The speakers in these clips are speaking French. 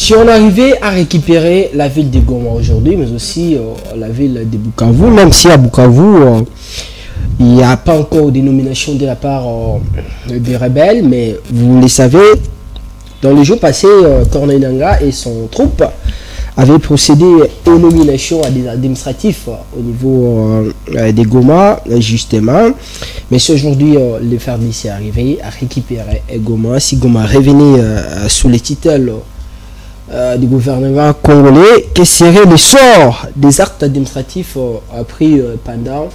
Si on arrivait à récupérer la ville de Goma aujourd'hui, mais aussi la ville de Bukavu, même si à Bukavu, il n'y a pas encore de nomination de la part des rebelles, mais vous le savez, dans les jours passés, Corneille Nangaa et son troupe avaient procédé aux nominations à des administratifs au niveau des Goma, justement. Mais si aujourd'hui, le FARDC est arrivé à récupérer Goma, si Goma revenait sous les titres du gouvernement congolais, quel serait le sort des actes administratifs pris pendant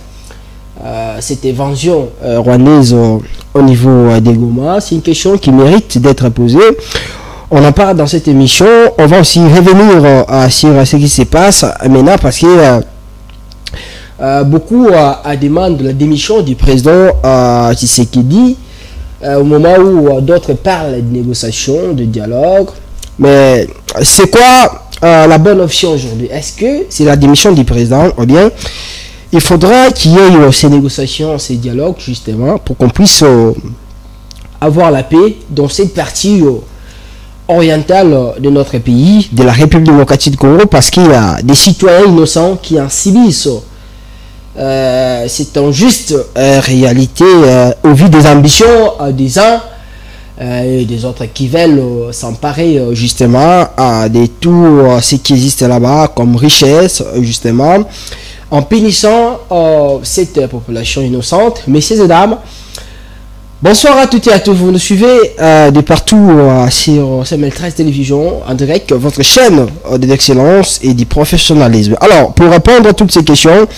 cette invasion rwandaise au niveau des Goma? C'est une question qui mérite d'être posée. On en parle dans cette émission. On va aussi revenir sur ce qui se passe maintenant parce que beaucoup demandent la démission du président Tshisekedi au moment où d'autres parlent de négociations, de dialogue. Mais c'est quoi la bonne option aujourd'hui? Est-ce que c'est la démission du président ou bien il faudra qu'il y ait ces négociations, ces dialogues justement pour qu'on puisse avoir la paix dans cette partie orientale de notre pays, de la République démocratique du Congo, parce qu'il y a des citoyens innocents qui en subissent. C'est en juste réalité au vu des ambitions des uns et des autres qui veulent s'emparer justement de tout ce qui existe là-bas comme richesse justement en punissant cette population innocente. Messieurs et dames, bonsoir à toutes et à tous. Vous nous suivez de partout sur CML13 Télévision en direct, votre chaîne de l'excellence et du professionnalisme. Alors, pour répondre à toutes ces questions,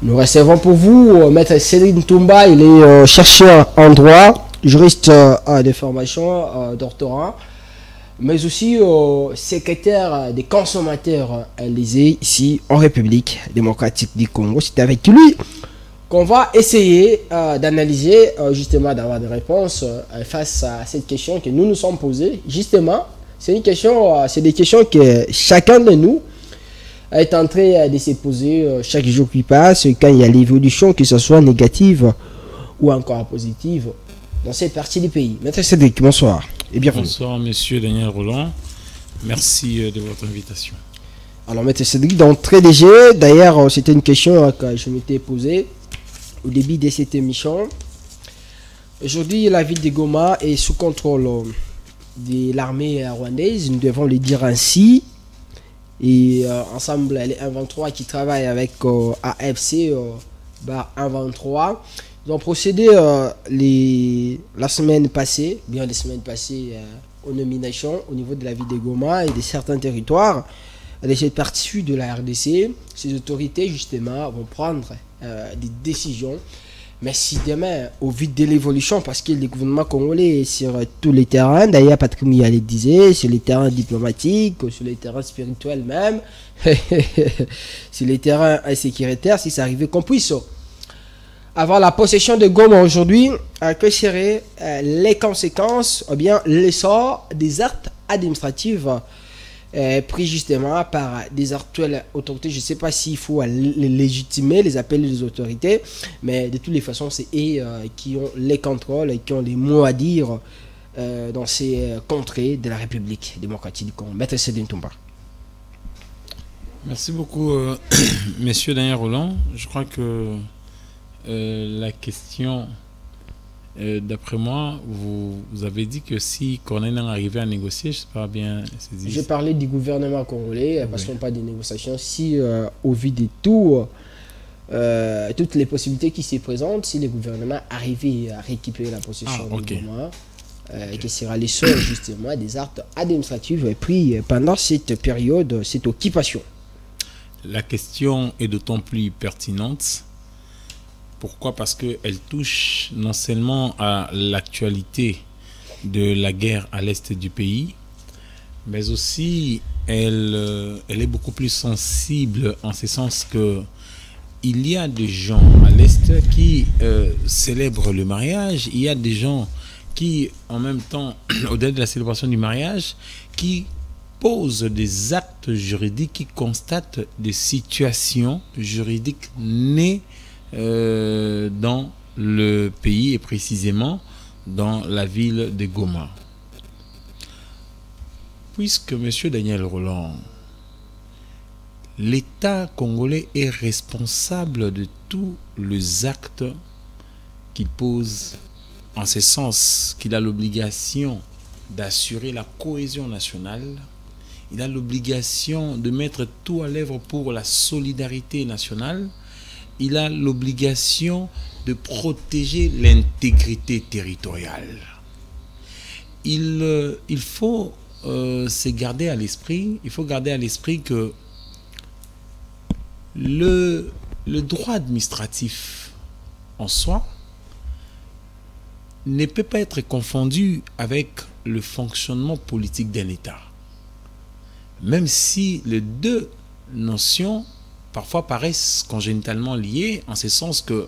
nous recevons pour vous Maître Céline Toumba. Il est chercheur en droit, juriste de formation, doctorat, mais aussi secrétaire des consommateurs à l'Élysée, ici en République démocratique du Congo. C'est avec lui qu'on va essayer d'analyser, justement, d'avoir des réponses face à cette question que nous nous sommes posées. Justement, c'est une question, c'est des questions que chacun de nous est en train de se poser chaque jour qui passe, quand il y a l'évolution, que ce soit négative ou encore positive, dans cette partie du pays. Maître Cédric, bonsoir et bienvenue. Bonsoir, monsieur Daniel Roland. Merci de votre invitation. Alors, Maître Cédric, donc très léger, d'ailleurs, c'était une question que je m'étais posée au début de cette émission. Aujourd'hui, la ville de Goma est sous contrôle de l'armée rwandaise, nous devons le dire ainsi. Et ensemble, les 123 qui travaillent avec AFC 123, ils ont procédé la semaine passée, bien les semaines passées, aux nominations au niveau de la ville de Goma et de certains territoires de cette partie de la RDC. Ces autorités, justement, vont prendre des décisions. Mais si demain, au vu de l'évolution, parce que le gouvernement congolais est sur tous les terrains, d'ailleurs Patrick Muyala le disait, sur les terrains diplomatiques, sur les terrains spirituels même, sur les terrains sécuritaires, si ça arrivait qu'on puisse avoir la possession de Goma aujourd'hui, que seraient les conséquences, ou bien l'essor des actes administratifs pris justement par des actuelles autorités. Je ne sais pas s'il faut les légitimer, les appeler les autorités, mais de toutes les façons, c'est eux qui ont les contrôles et qui ont les mots à dire dans ces contrées de la République démocratique du Congo. Maître Cédric Toumba. Merci beaucoup, monsieur Daniel Roland. Je crois que la question, d'après moi, vous avez dit que si Corneille Nangaa arrivait à négocier, je ne sais pas bien saisi. J'ai parlé du gouvernement congolais, parce qu'on parle des négociations. Si, au vu de tout, toutes les possibilités qui se présentent, si le gouvernement arrivait à récupérer la possession du Goma, qui sera les seuls, justement, des actes administratifs pris pendant cette période, cette occupation. La question est d'autant plus pertinente. Pourquoi? Parce qu'elle touche non seulement à l'actualité de la guerre à l'est du pays, mais aussi elle est beaucoup plus sensible en ce sens que il y a des gens à l'est qui célèbrent le mariage, il y a des gens qui, en même temps, au-delà de la célébration du mariage, qui posent des actes juridiques, qui constatent des situations juridiques nées dans le pays et précisément dans la ville de Goma. puisque M. Daniel Roland, l'État congolais est responsable de tous les actes qu'il pose, en ce sens qu'il a l'obligation d'assurer la cohésion nationale, il a l'obligation de mettre tout à l'œuvre pour la solidarité nationale, il a l'obligation de protéger l'intégrité territoriale. Il faut se garder à l'esprit, il faut garder à l'esprit que le droit administratif en soi ne peut pas être confondu avec le fonctionnement politique d'un État. Même si les deux notions parfois paraissent congénitalement liées, en ce sens que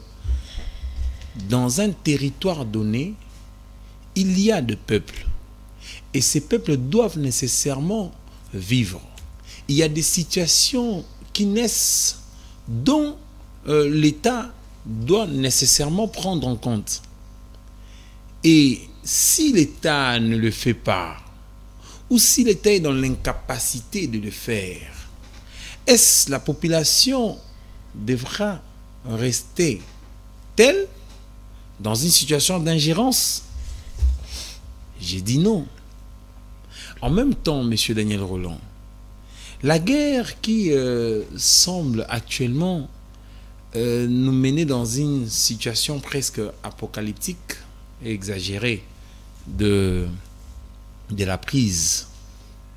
dans un territoire donné, il y a des peuples. Et ces peuples doivent nécessairement vivre. Il y a des situations qui naissent dont l'État doit nécessairement prendre en compte. Et si l'État ne le fait pas, ou si l'État est dans l'incapacité de le faire, est-ce la population devra rester telle dans une situation d'ingérence? J'ai dit non. En même temps, M. Daniel Roland, la guerre qui semble actuellement nous mener dans une situation presque apocalyptique et exagérée de la prise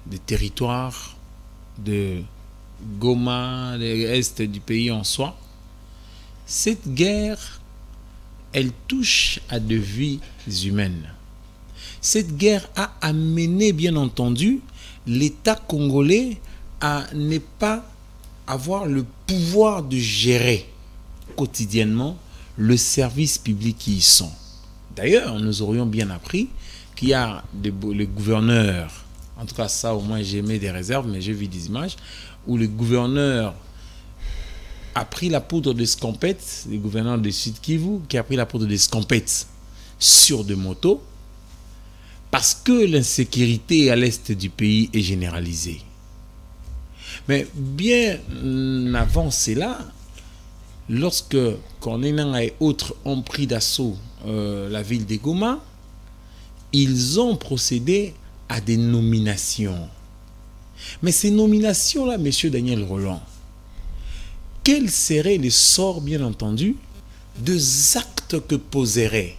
des territoires de Goma, de l'est du pays en soi, cette guerre, elle touche à des vies humaines. Cette guerre a amené, bien entendu, l'État congolais à ne pas avoir le pouvoir de gérer quotidiennement le service public qui y sont. D'ailleurs, nous aurions bien appris qu'il y a le gouverneur, en tout cas ça au moins j'ai mis des réserves, mais j'ai vu des images, où le gouverneur a pris la poudre de scampette, le gouverneur de Sud Kivu, qui a pris la poudre de scampette sur des motos, parce que l'insécurité à l'est du pays est généralisée. Mais bien avant cela, lorsque Corneille et autres ont pris d'assaut la ville de Goma, ils ont procédé à des nominations. Mais ces nominations-là, M. Daniel Roland, quel serait le sort, bien entendu, des actes que poserait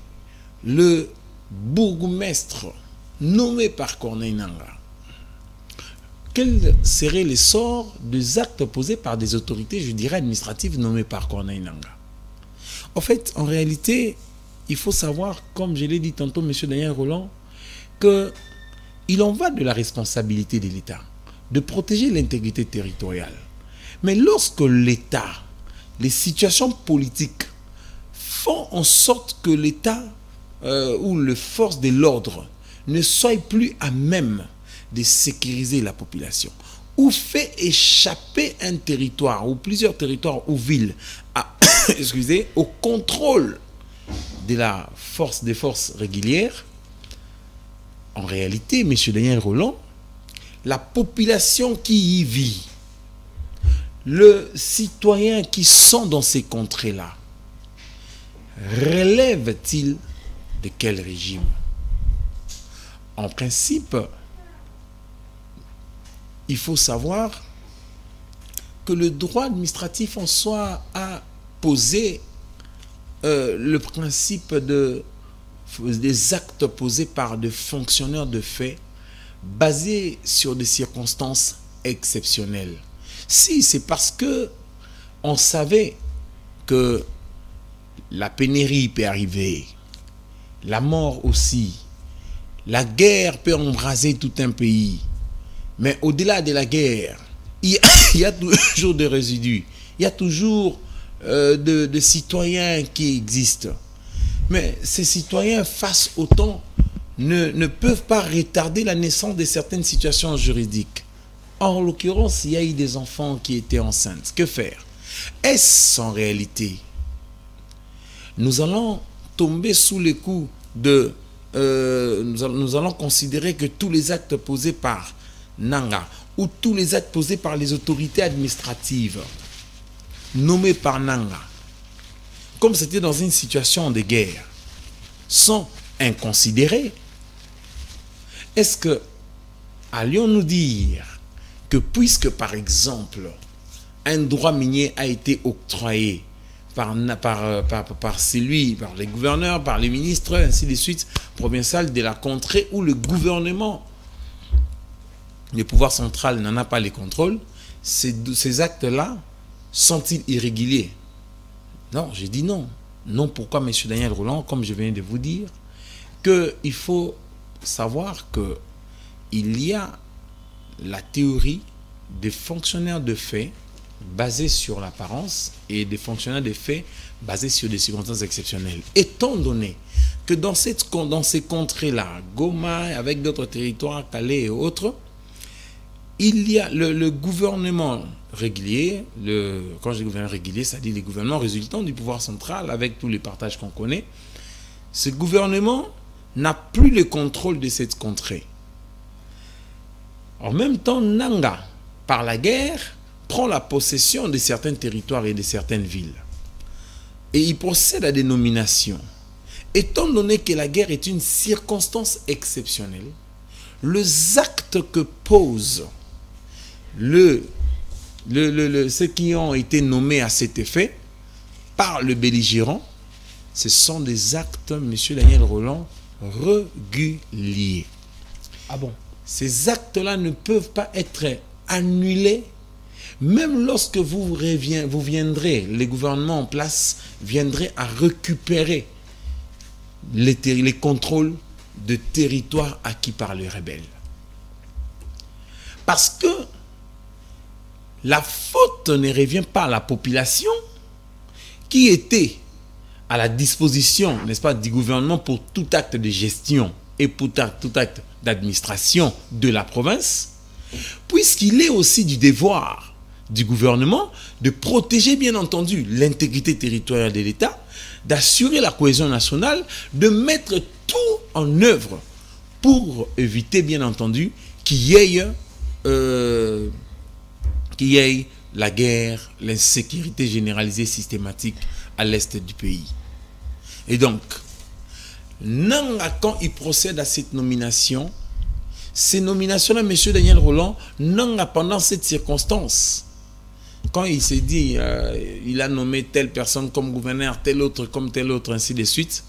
le bourgmestre nommé par Corneille Nangaa? Quel serait le sort des actes posés par des autorités, je dirais, administratives nommées par Corneille Nangaa? En fait, en réalité, il faut savoir, comme je l'ai dit tantôt, M. Daniel Roland, qu'il en va de la responsabilité de l'État de protéger l'intégrité territoriale. Mais lorsque l'État, les situations politiques font en sorte que l'État ou les forces de l'ordre ne soient plus à même de sécuriser la population, ou fait échapper un territoire ou plusieurs territoires ou villes au contrôle de la force des forces régulières, en réalité, M. Daniel Roland, la population qui y vit, le citoyen qui sont dans ces contrées-là, relève-t-il de quel régime? En principe, il faut savoir que le droit administratif en soi a posé le principe des actes posés par des fonctionnaires de fait basés sur des circonstances exceptionnelles. Si c'est parce que on savait que la pénurie peut arriver, la mort aussi, la guerre peut embraser tout un pays, mais au-delà de la guerre, il y a toujours des résidus, il y a toujours de citoyens qui existent. Mais ces citoyens, face au temps, ne peuvent pas retarder la naissance de certaines situations juridiques. En l'occurrence, il y a eu des enfants qui étaient enceintes. Que faire? Est-ce en réalité? Nous allons tomber sous les coups de... nous allons considérer que tous les actes posés par Nanga, où tous les actes posés par les autorités administratives, nommés par Nanga, comme c'était dans une situation de guerre, sont inconsidérés, est-ce que allions-nous dire que puisque, par exemple, un droit minier a été octroyé par les gouverneurs, par les ministres, ainsi de suite, provinciaux de la contrée, où le gouvernement, le pouvoir central n'en a pas les contrôles, ces actes-là sont-ils irréguliers? Non, j'ai dit non. Non, pourquoi, M. Daniel Roland, comme je viens de vous dire, qu'il faut savoir qu'il y a la théorie des fonctionnaires de fait basés sur l'apparence et des fonctionnaires de fait basés sur des circonstances exceptionnelles. Étant donné que dans ces contrées-là, Goma, avec d'autres territoires, Calais et autres, il y a le gouvernement régulier, quand je dis gouvernement régulier, c'est-à-dire les gouvernements résultant du pouvoir central avec tous les partages qu'on connaît. Ce gouvernement n'a plus le contrôle de cette contrée. En même temps, Nanga, par la guerre, prend la possession de certains territoires et de certaines villes. Et il procède à des nominations. Étant donné que la guerre est une circonstance exceptionnelle, les actes que posent ceux qui ont été nommés à cet effet par le belligérant, ce sont des actes, M. Daniel Roland, réguliers. Ah bon? Ces actes-là ne peuvent pas être annulés, même lorsque vous viendrez, les gouvernements en place viendraient à récupérer les contrôles de territoires acquis par les rebelles. Parce que la faute ne revient pas à la population qui était à la disposition, n'est-ce pas, du gouvernement pour tout acte de gestion et pour tout acte d'administration de la province, puisqu'il est aussi du devoir du gouvernement de protéger bien entendu l'intégrité territoriale de l'État, d'assurer la cohésion nationale, de mettre tout en œuvre pour éviter bien entendu qu'il y ait la guerre, l'insécurité généralisée systématique à l'est du pays. Et donc, Nanga, quand il procède à cette nomination, ces nominations-là, M. Daniel Roland, Nanga, pendant cette circonstance, quand il s'est dit, il a nommé telle personne comme gouverneur, telle autre comme telle autre, ainsi de suite,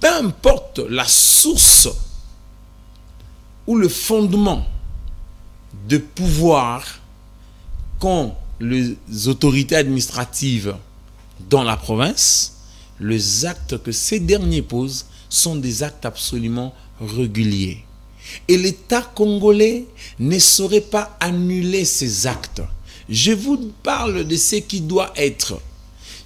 peu importe la source ou le fondement de pouvoir qu'ont les autorités administratives dans la province, les actes que ces derniers posent sont des actes absolument réguliers. Et l'État congolais ne saurait pas annuler ces actes. Je vous parle de ce qui doit être.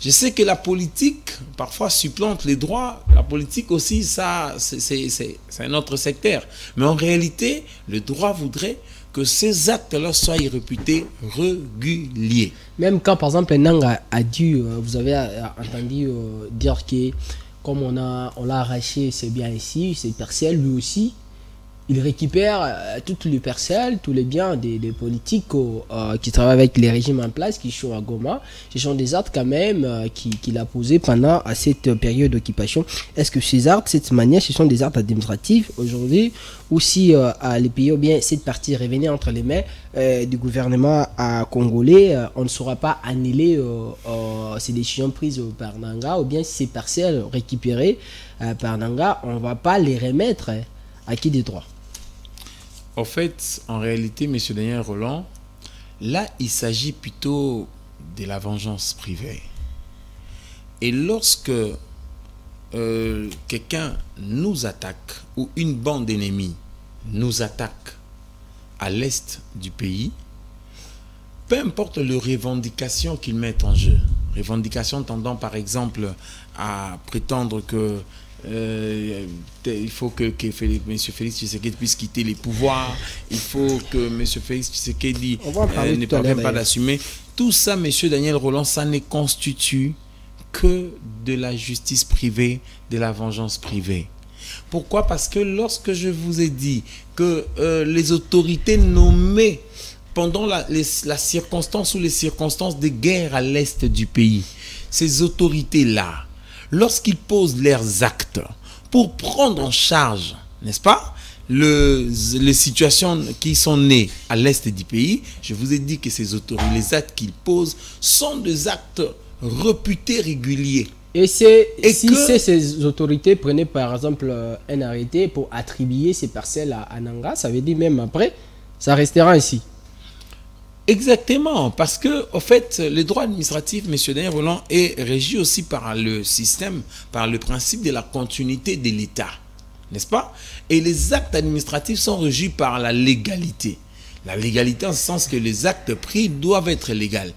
Je sais que la politique, parfois, supplante les droits. La politique aussi, ça, c'est un autre secteur. Mais en réalité, le droit voudrait que ces actes-là soient réputés réguliers. Même quand, par exemple, Nanga a dit, vous avez entendu dire que comme on l'a arraché, c'est bien ici, c'est parcelles, lui aussi, il récupère toutes les parcelles, tous les biens des politiques qui travaillent avec les régimes en place, qui sont à Goma. Ce sont des actes quand même qu'il a posés pendant cette période d'occupation. Est-ce que ces actes, cette manière, ce sont des actes administratifs aujourd'hui, ou si les pays, ou bien cette partie revenait entre les mains du gouvernement congolais, on ne saura pas annuler ces décisions prises par Nanga, ou bien ces parcelles récupérées par Nanga, on ne va pas les remettre à qui des droits? En fait, en réalité, M. Daniel Roland, là, il s'agit plutôt de la vengeance privée. Et lorsque quelqu'un nous attaque, ou une bande d'ennemis nous attaque à l'est du pays, peu importe les revendications qu'ils mettent en jeu, revendications tendant par exemple à prétendre que il faut que M. Félix Tshisekedi puisse quitter les pouvoirs, il faut que M. Félix Tshisekedi ne parvienne pas d'assumer. Tout ça, M. Daniel Roland, ça ne constitue que de la justice privée, de la vengeance privée. Pourquoi? Parce que lorsque je vous ai dit que les autorités nommées pendant la circonstance ou les circonstances de guerre à l'est du pays, ces autorités-là, lorsqu'ils posent leurs actes pour prendre en charge, n'est-ce pas, les situations qui sont nées à l'est du pays, je vous ai dit que ces autorités, les actes qu'ils posent sont des actes réputés réguliers. Et si ces autorités prenaient par exemple un arrêté pour attribuer ces parcelles à Nanga, ça veut dire même après, ça restera ainsi. Exactement, parce que au fait, le droit administratif, M. Daniel Rolland, est régi aussi par le système, par le principe de la continuité de l'État, n'est-ce pas? Et les actes administratifs sont régis par la légalité. La légalité en ce sens que les actes pris doivent être légaux.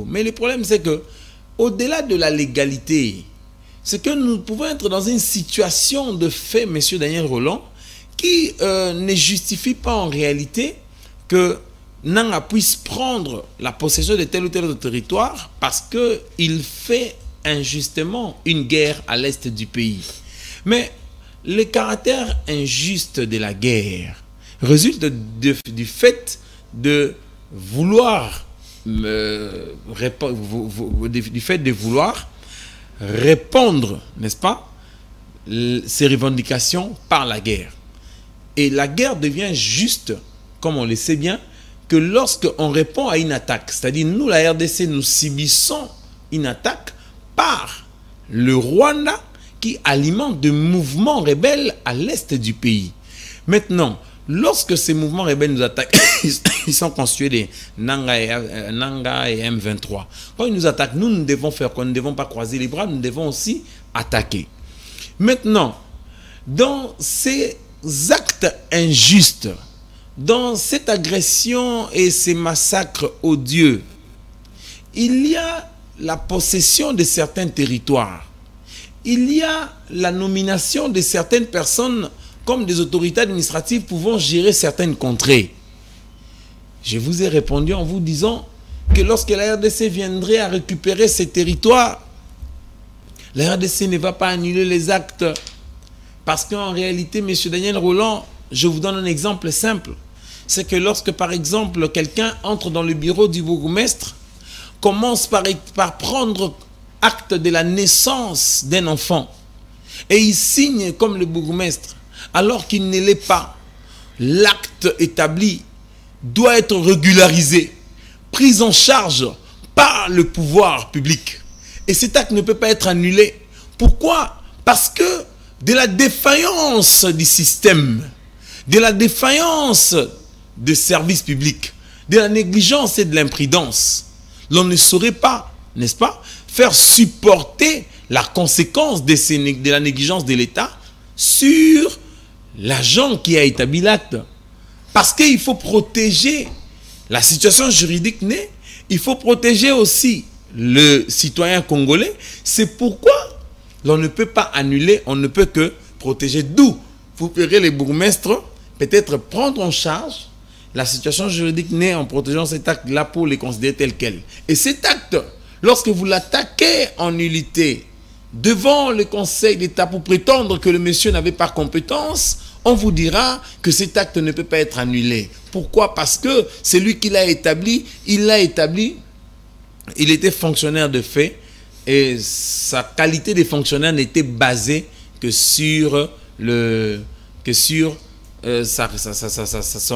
Mais le problème, c'est que au-delà de la légalité, c'est que nous pouvons être dans une situation de fait, M. Daniel Rolland, qui ne justifie pas en réalité que Nanga puisse prendre la possession de tel ou tel autre territoire parce qu'il fait injustement une guerre à l'est du pays. Mais le caractère injuste de la guerre résulte du fait de vouloir répondre, n'est-ce pas, ces revendications par la guerre. Et la guerre devient juste, comme on le sait bien, que lorsqu'on répond à une attaque, c'est-à-dire nous, la RDC, nous subissons une attaque par le Rwanda qui alimente des mouvements rebelles à l'est du pays. Maintenant, lorsque ces mouvements rebelles nous attaquent, ils sont constitués de Nanga et M23. Quand ils nous attaquent, nous devons faire quoi? Nous ne devons pas croiser les bras, nous devons aussi attaquer. Maintenant, dans ces actes injustes, dans cette agression et ces massacres odieux, il y a la possession de certains territoires. Il y a la nomination de certaines personnes comme des autorités administratives pouvant gérer certaines contrées. Je vous ai répondu en vous disant que lorsque la RDC viendrait à récupérer ces territoires, la RDC ne va pas annuler les actes. Parce qu'en réalité, M. Daniel Rolland, je vous donne un exemple simple. C'est que lorsque, par exemple, quelqu'un entre dans le bureau du bourgmestre, commence par prendre acte de la naissance d'un enfant, et il signe comme le bourgmestre, alors qu'il ne l'est pas, l'acte établi doit être régularisé, pris en charge par le pouvoir public. Et cet acte ne peut pas être annulé. Pourquoi? Parce que de la défaillance du système, de la défaillance des services publics, de la négligence et de l'imprudence, l'on ne saurait pas, n'est-ce pas, faire supporter la conséquence de la négligence de l'État sur l'agent qui a établi l'acte. Parce qu'il faut protéger la situation juridique née, il faut protéger aussi le citoyen congolais. C'est pourquoi l'on ne peut pas annuler, on ne peut que protéger. D'où vous verrez les bourgmestres peut-être prendre en charge la situation juridique née en protégeant cet acte-là pour les considérer tel quel. Et cet acte, lorsque vous l'attaquez en nullité devant le Conseil d'État pour prétendre que le monsieur n'avait pas compétence, on vous dira que cet acte ne peut pas être annulé. Pourquoi? Parce que c'est lui qui l'a établi, il était fonctionnaire de fait et sa qualité de fonctionnaire n'était basée que sur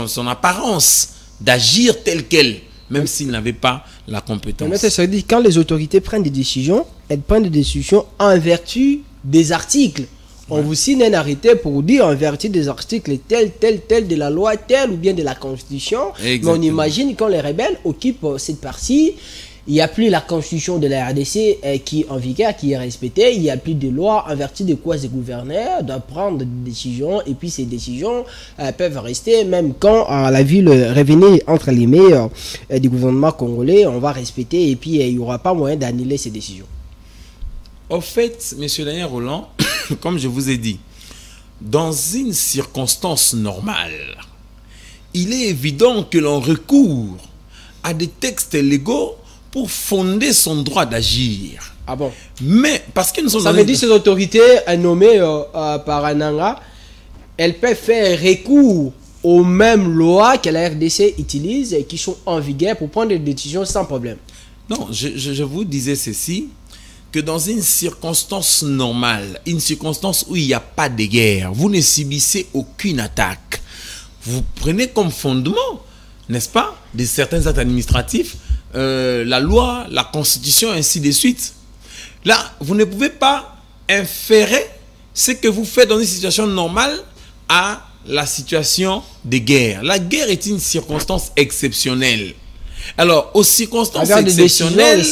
son apparence d'agir tel quel, même s'il n'avait pas la compétence. Mais ça veut dire quand les autorités prennent des décisions, elles prennent des décisions en vertu des articles. On vous signe un arrêté pour vous dire en vertu des articles tel de la loi telle ou bien de la Constitution. Exactement. Mais on imagine quand les rebelles occupent cette partie, il n'y a plus la Constitution de la RDC qui est en vigueur, qui est respectée. Il n'y a plus de loi en vertu de quoi ces gouverneurs doivent prendre des décisions. Et puis ces décisions peuvent rester même quand la ville revenait entre les mains du gouvernement congolais. On va respecter et puis il n'y aura pas moyen d'annuler ces décisions. Au fait, M. Daniel Rolland, comme je vous ai dit, dans une circonstance normale, il est évident que l'on recourt à des textes légaux pour fonder son droit d'agir. Ah bon? Mais parce que nous sommes... Ça veut dire que ces autorités nommées par Ananga, elles peuvent faire recours aux mêmes lois que la RDC utilise et qui sont en vigueur pour prendre des décisions sans problème. Non, je vous disais ceci, que dans une circonstance normale, une circonstance où il n'y a pas de guerre, vous ne subissez aucune attaque. Vous prenez comme fondement, n'est-ce pas, de certains actes administratifs, la loi, la constitution, ainsi de suite. Là, vous ne pouvez pas inférer ce que vous faites dans une situation normale à la situation de guerre. La guerre est une circonstance exceptionnelle. Alors, aux circonstances exceptionnelles,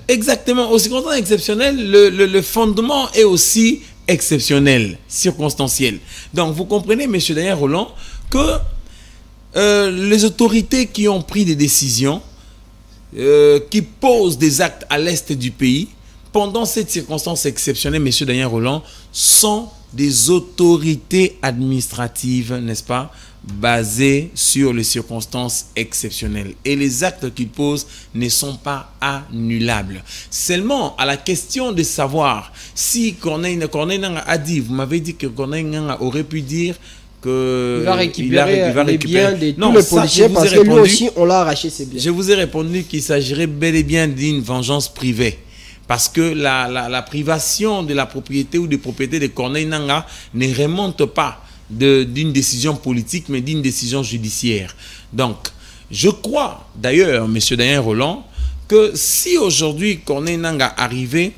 exactement, aux circonstances exceptionnelles, le fondement est aussi exceptionnel, circonstanciel. Donc, vous comprenez, M. Daniel Rolland, que les autorités qui ont pris des décisions, qui posent des actes à l'est du pays, pendant cette circonstance exceptionnelle, M. Daniel Rolland, sont des autorités administratives, n'est-ce pas, basées sur les circonstances exceptionnelles. Et les actes qu'ils posent ne sont pas annulables. Seulement, à la question de savoir si Corneille Nangaa a dit, vous m'avez dit que Corneille Nangaa aurait pu dire que il va récupérer les biens de tous les policiers parce que lui aussi, on l'a arraché ses biens. Je vous ai répondu qu'il s'agirait bel et bien d'une vengeance privée. Parce que la privation de la propriété ou des propriétés de Corneille Nangaa ne remonte pas d'une décision politique, mais d'une décision judiciaire. Donc, je crois d'ailleurs, M. Daniel Rolland, que si aujourd'hui Corneille Nangaa arrivait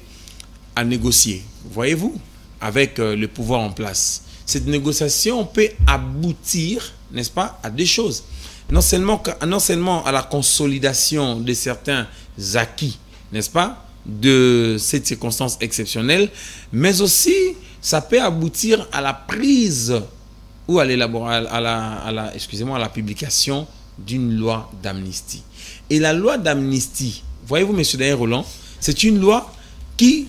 à négocier, voyez-vous, avec le pouvoir en place, cette négociation peut aboutir, n'est-ce pas, à des choses. Non seulement à la consolidation de certains acquis, n'est-ce pas, de cette circonstance exceptionnelle, mais aussi ça peut aboutir à la prise ou à l'élaboration, à la publication d'une loi d'amnistie. Et la loi d'amnistie, voyez-vous, M. Daniel Rolland, c'est une loi qui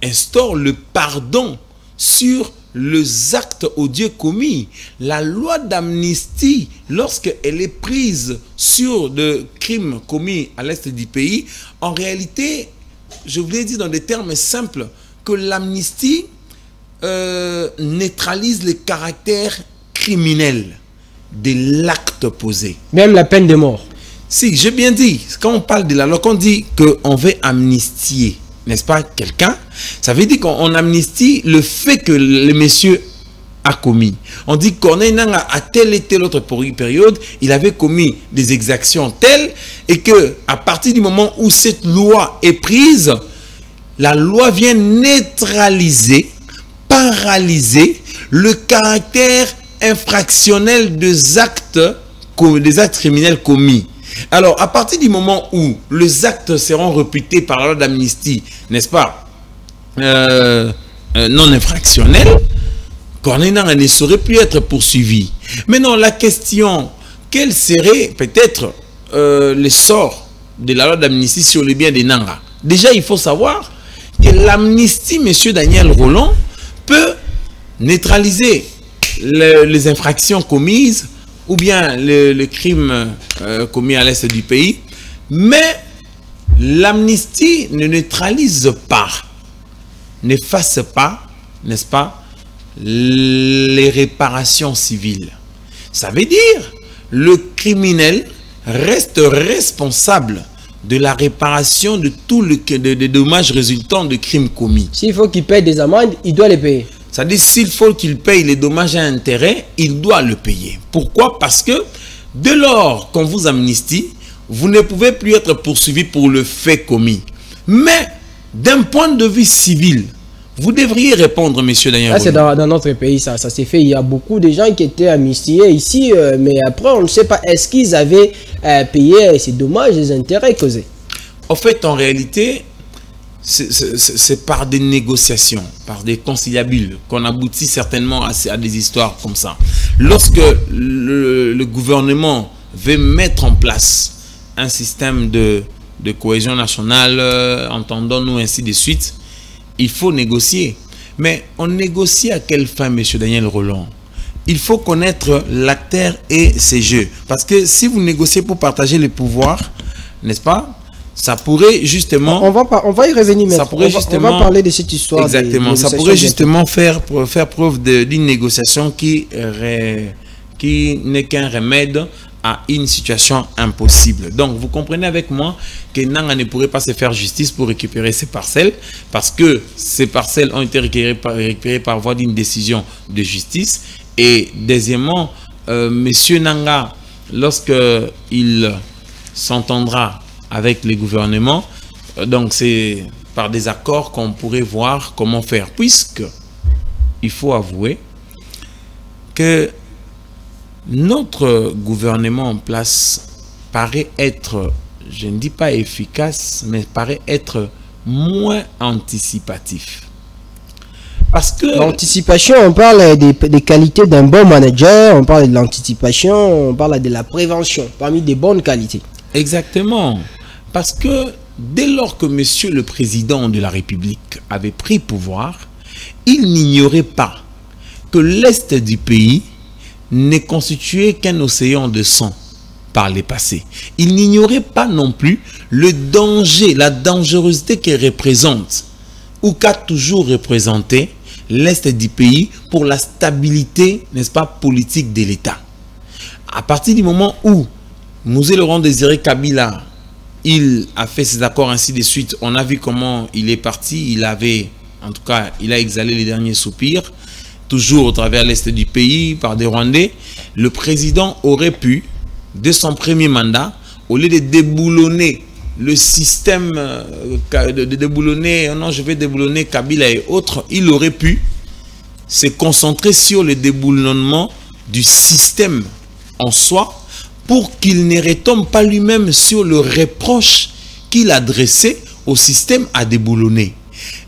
instaure le pardon sur les actes odieux commis. La loi d'amnistie, lorsqu'elle est prise sur des crimes commis à l'est du pays, en réalité, je vous l'ai dit dans des termes simples, que l'amnistie neutralise le caractère criminel de l'acte posé. Même la peine de mort. Si, j'ai bien dit, quand on parle de la loi, quand on dit qu'on veut amnistier, n'est-ce pas, quelqu'un, ça veut dire qu'on amnistie le fait que le monsieur a commis. On dit qu'on à telle et telle autre période, il avait commis des exactions telles et que à partir du moment où cette loi est prise, la loi vient neutraliser, paralyser le caractère infractionnel des actes criminels commis. Alors, à partir du moment où les actes seront réputés par la loi d'amnistie, n'est-ce pas, non infractionnels, Corneille Nangaa ne saurait plus être poursuivi. Maintenant, la question, quel serait peut-être le sort de la loi d'amnistie sur les biens des Nangaa? Déjà, il faut savoir que l'amnistie, M. Daniel Rolland, peut neutraliser les infractions commises ou bien le crime commis à l'est du pays, mais l'amnistie ne neutralise pas, n'efface pas, n'est-ce pas, les réparations civiles. Ça veut dire le criminel reste responsable de la réparation de tous les dommages résultant de crimes commis. S'il faut qu'il paye des amendes, il doit les payer. C'est-à-dire, s'il faut qu'il paye les dommages à intérêt, il doit le payer. Pourquoi? Parce que dès lors qu'on vous amnistie, vous ne pouvez plus être poursuivi pour le fait commis. Mais d'un point de vue civil, vous devriez répondre, M. Daniel Rolland. C'est dans notre pays, ça s'est fait. Il y a beaucoup de gens qui étaient amnistiés ici, mais après, on ne sait pas, est-ce qu'ils avaient payé ces dommages, les intérêts causés? En fait, en réalité, c'est par des négociations, par des conciliabules, qu'on aboutit certainement à des histoires comme ça. Lorsque le gouvernement veut mettre en place un système de cohésion nationale, entendons-nous ainsi de suite, il faut négocier. Mais on négocie à quelle fin, M. Daniel Rolland? Il faut connaître l'acteur et ses jeux. Parce que si vous négociez pour partager les pouvoirs, n'est-ce pas, ça pourrait justement... On va y revenir maintenant. Ça pourrait justement... On va parler de cette histoire. Exactement. Ça pourrait justement faire preuve d'une négociation qui n'est qu'un remède à une situation impossible. Donc, vous comprenez avec moi que Nanga ne pourrait pas se faire justice pour récupérer ces parcelles, parce que ces parcelles ont été récupérées par voie d'une décision de justice. Et deuxièmement, Monsieur Nanga, lorsqu'il s'entendra avec les gouvernements, donc c'est par des accords qu'on pourrait voir comment faire, puisque il faut avouer que notre gouvernement en place paraît être, je ne dis pas efficace, mais paraît être moins anticipatif. Parce que l'anticipation, on parle des qualités d'un bon manager, on parle de l'anticipation, on parle de la prévention, parmi des bonnes qualités. Exactement. Parce que dès lors que Monsieur le Président de la République avait pris pouvoir, il n'ignorait pas que l'Est du pays n'est constitué qu'un océan de sang par les passés. Il n'ignorait pas non plus le danger, la dangerosité qu'elle représente, ou qu'a toujours représenté l'Est du pays pour la stabilité, n'est-ce pas, politique de l'État. À partir du moment où Mzee Laurent Désiré Kabila, il a fait ses accords ainsi de suite, on a vu comment il est parti, il a exhalé les derniers soupirs, toujours au travers de l'Est du pays, par des Rwandais. Le président aurait pu, dès son premier mandat, au lieu de déboulonner le système, je vais déboulonner Kabila et autres, il aurait pu se concentrer sur le déboulonnement du système en soi, pour qu'il ne retombe pas lui-même sur le reproche qu'il adressait au système à déboulonner.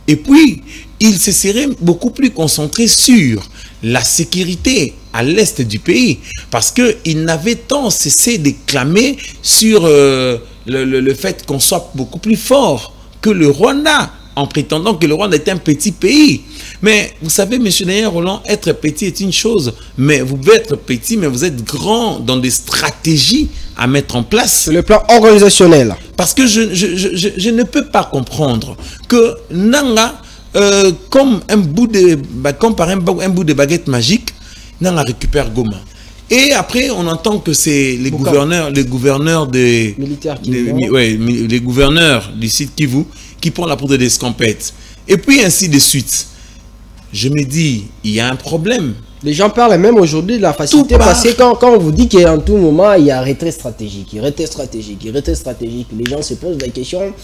Et puis, il se serait beaucoup plus concentré sur la sécurité à l'est du pays, parce qu'il n'avait tant cessé de clamer sur le fait qu'on soit beaucoup plus fort que le Rwanda, en prétendant que le Rwanda est un petit pays. Mais vous savez, M. Daniel Roland, être petit est une chose, mais vous pouvez être petit, mais vous êtes grand dans des stratégies à mettre en place. Sur le plan organisationnel. Parce que je ne peux pas comprendre que Nanga, comme un bout de baguette magique, Nanga récupère Goma. Et après, on entend que c'est les gouverneurs des militaires, les gouverneurs du site Kivu qui prend la poudre d'escampette. Et puis ainsi de suite. Je me dis, il y a un problème. Les gens parlent même aujourd'hui de la facilité, parce que quand on vous dit qu'en tout moment, il y a retrait stratégique, retrait stratégique, retrait stratégique, les gens se posent la question,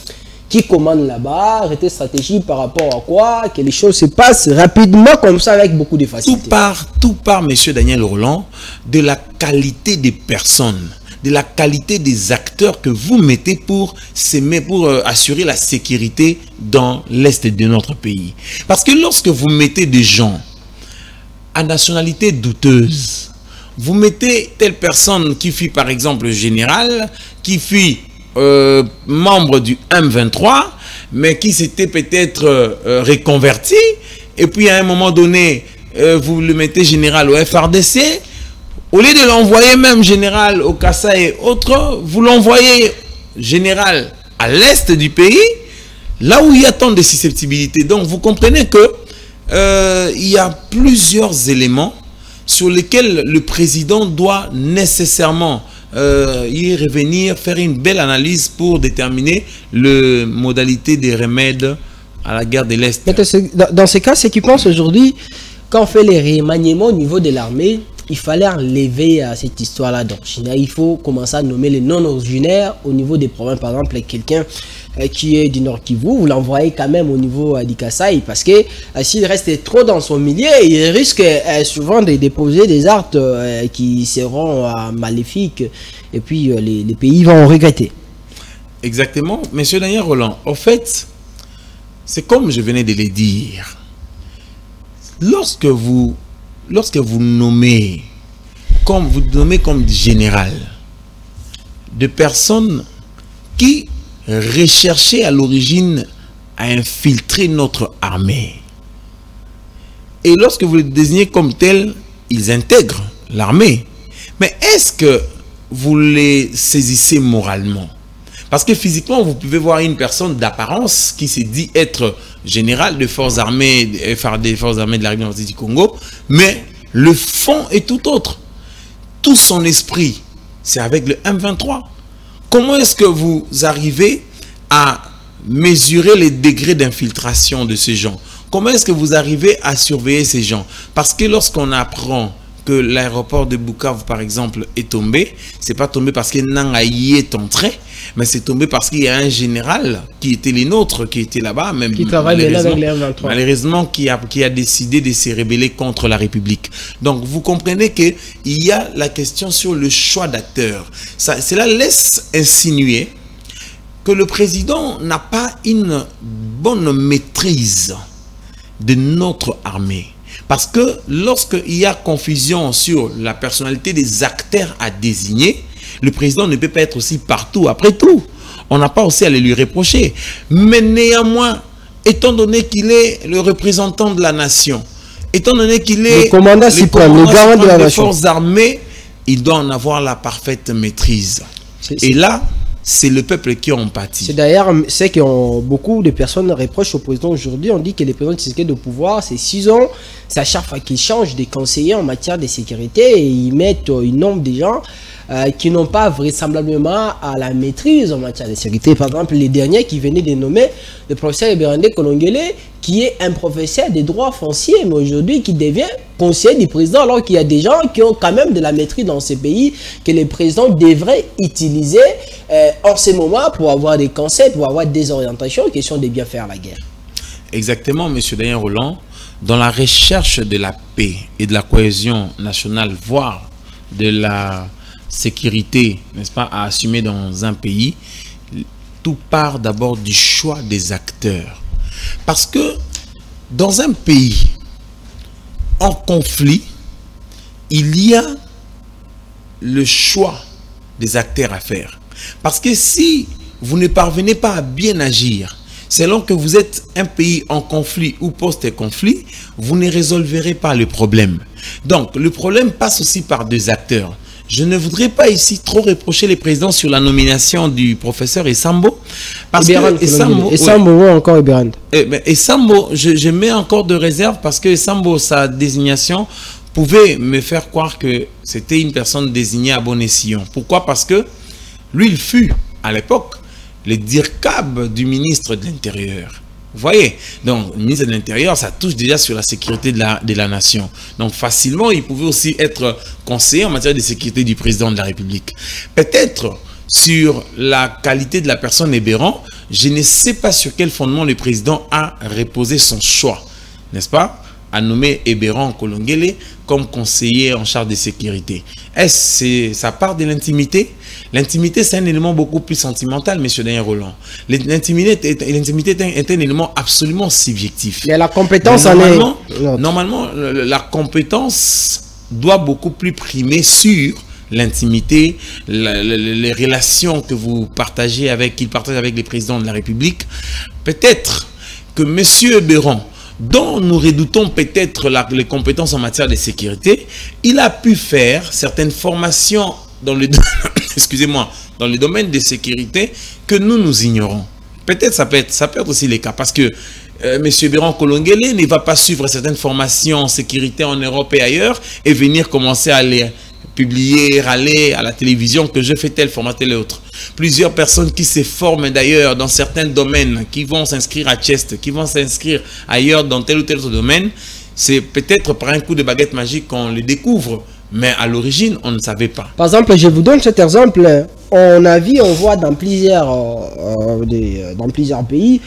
qui commande là-bas, retrait stratégique par rapport à quoi, que les choses se passent rapidement comme ça avec beaucoup de facilité. Tout part, monsieur Daniel Roland, de la qualité des personnes, de la qualité des acteurs que vous mettez pour assurer la sécurité dans l'est de notre pays. Parce que lorsque vous mettez des gens à nationalité douteuse, vous mettez telle personne qui fut par exemple général, qui fut membre du M23, mais qui s'était peut-être reconverti, et puis à un moment donné, vous le mettez général au FRDC, au lieu de l'envoyer même général au Kassa et autres, vous l'envoyez général à l'est du pays, là où il y a tant de susceptibilités. Donc vous comprenez que il y a plusieurs éléments sur lesquels le président doit nécessairement y revenir, faire une belle analyse pour déterminer les modalités des remèdes à la guerre de l'Est. Dans ces cas, c'est qu'ils pensent aujourd'hui, quand on fait les remaniements au niveau de l'armée, il fallait enlever à cette histoire-là d'originaire. Il faut commencer à nommer les non-originaires au niveau des provinces. Par exemple, quelqu'un qui est du Nord Kivu, vous l'envoyez quand même au niveau du Kasaï, parce que s'il reste trop dans son milieu, il risque souvent de déposer des actes qui seront maléfiques, et puis les pays vont regretter. Exactement. Monsieur Daniel Roland, au fait, c'est comme je venais de le dire. Lorsque vous nommez comme général de personnes qui recherchaient à l'origine à infiltrer notre armée, et lorsque vous les désignez comme tels, ils intègrent l'armée, mais est-ce que vous les saisissez moralement? Parce que physiquement, vous pouvez voir une personne d'apparence qui se dit être général des forces armées de la République du Congo, mais le fond est tout autre. Tout son esprit, c'est avec le M23. Comment est-ce que vous arrivez à mesurer les degrés d'infiltration de ces gens? Comment est-ce que vous arrivez à surveiller ces gens? Parce que lorsqu'on apprend que l'aéroport de Bukavu, par exemple, est tombé, c'est pas tombé parce que Nangaï est entré, mais c'est tombé parce qu'il y a un général qui était les nôtres, qui était là-bas, même qui travaille avec les M23. Malheureusement, qui a décidé de se rebeller contre la République. Donc, vous comprenez qu'il y a la question sur le choix d'acteurs. Cela laisse insinuer que le président n'a pas une bonne maîtrise de notre armée. Parce que lorsqu'il y a confusion sur la personnalité des acteurs à désigner, le président ne peut pas être aussi partout. Après tout, on n'a pas aussi à le lui reprocher. Mais néanmoins, étant donné qu'il est le représentant de la nation, étant donné qu'il est le commandant suprême, le garant de la nation, forces armées, il doit en avoir la parfaite maîtrise. Et là, c'est le peuple qui en pâtit. C'est d'ailleurs ce que beaucoup de personnes reprochent au président aujourd'hui. On dit que le président Tshisekedi de pouvoir, c'est 6 ans. C'est à chaque fois qu'il change des conseillers en matière de sécurité et ils mettent une nombre de gens qui n'ont pas vraisemblablement à la maîtrise en matière de sécurité. Par exemple, les derniers qui venaient de nommer le professeur Eberande Kolongele, qui est un professeur des droits fonciers, mais aujourd'hui qui devient conseiller du président, alors qu'il y a des gens qui ont quand même de la maîtrise dans ces pays que le président devrait utiliser en ce moment pour avoir des conseils, pour avoir des orientations, question de bien faire la guerre. Exactement, M. Daniel Roland. Dans la recherche de la paix et de la cohésion nationale, voire de la sécurité, n'est-ce pas, à assumer dans un pays, tout part d'abord du choix des acteurs. Parce que dans un pays en conflit, il y a le choix des acteurs à faire. Parce que si vous ne parvenez pas à bien agir, selon que vous êtes un pays en conflit ou post-conflit, vous ne résolverez pas le problème. Donc, le problème passe aussi par 2 acteurs. Je ne voudrais pas ici trop reprocher les présidents sur la nomination du professeur Essambo. Parce que Essambo, encore Eberand. Essambo, je mets encore de réserve parce que Essambo, sa désignation pouvait me faire croire que c'était une personne désignée à bon escient. Pourquoi? Parce que lui, il fut, à l'époque, le DIRCAB du ministre de l'Intérieur. Vous voyez? Donc, le ministre de l'Intérieur, ça touche déjà sur la sécurité de la nation. Donc, facilement, il pouvait aussi être conseiller en matière de sécurité du président de la République. Peut-être sur la qualité de la personne Ebéran, je ne sais pas sur quel fondement le président a reposé son choix, n'est-ce pas, à nommer Ebéran Kolongele comme conseiller en charge de sécurité. Est-ce que ça part de l'intimité? L'intimité, c'est un élément beaucoup plus sentimental, M. Daniel Roland. L'intimité est un élément absolument subjectif. Il y a la compétence normalement, la compétence doit beaucoup plus primer sur l'intimité, les relations que vous partagez qu'il partage avec les présidents de la République. Peut-être que M. Ebéran, dont nous redoutons peut-être les compétences en matière de sécurité, il a pu faire certaines formations dans le excusez-moi, dans le domaine de sécurité que nous ignorons. Peut-être ça peut être aussi le cas parce que M. Ebéran Kolongele ne va pas suivre certaines formations en sécurité en Europe et ailleurs et venir commencer à les publier, râler à la télévision que je fais tel format tel autre. Plusieurs personnes qui se forment d'ailleurs dans certains domaines, qui vont s'inscrire à Chest, qui vont s'inscrire ailleurs dans tel ou tel autre domaine, c'est peut-être par un coup de baguette magique qu'on le découvre. Mais à l'origine, on ne savait pas. Par exemple, je vous donne cet exemple. On voit dans plusieurs pays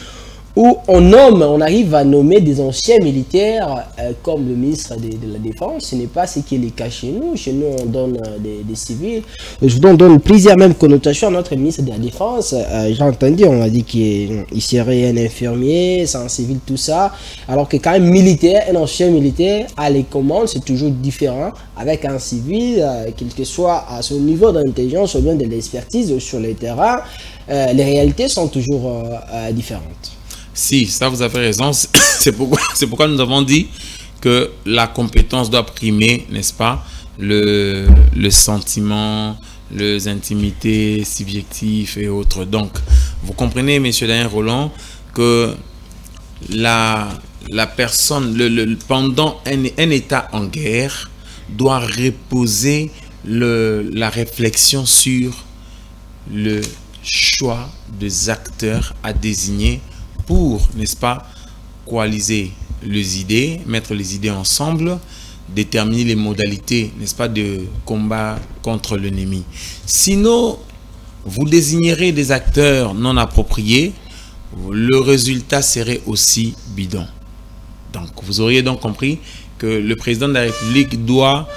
où on arrive à nommer des anciens militaires comme le ministre de la Défense. Ce n'est pas ce qui est le cas chez nous. Chez nous, on donne des civils. Je vous donne plusieurs mêmes connotations à notre ministre de la Défense. J'ai entendu, on a dit qu'il serait un infirmier, c'est un civil, tout ça. Alors que quand même militaire, un ancien militaire, à les commandes, c'est toujours différent avec un civil, quel que soit à son niveau d'intelligence ou bien de l'expertise sur le terrain. Les réalités sont toujours différentes. Si, ça vous avez raison. C'est pourquoi nous avons dit que la compétence doit primer, n'est-ce pas, le sentiment, les intimités subjectives et autres. Donc, vous comprenez, M. Daniel Rolland, que la personne, pendant un État en guerre, doit reposer la réflexion sur le choix des acteurs à désigner pour, n'est-ce pas, coaliser les idées, mettre les idées ensemble, déterminer les modalités, n'est-ce pas, de combat contre l'ennemi. Sinon, vous désignerez des acteurs non appropriés, le résultat serait aussi bidon. Donc, vous auriez donc compris que le président de la République doit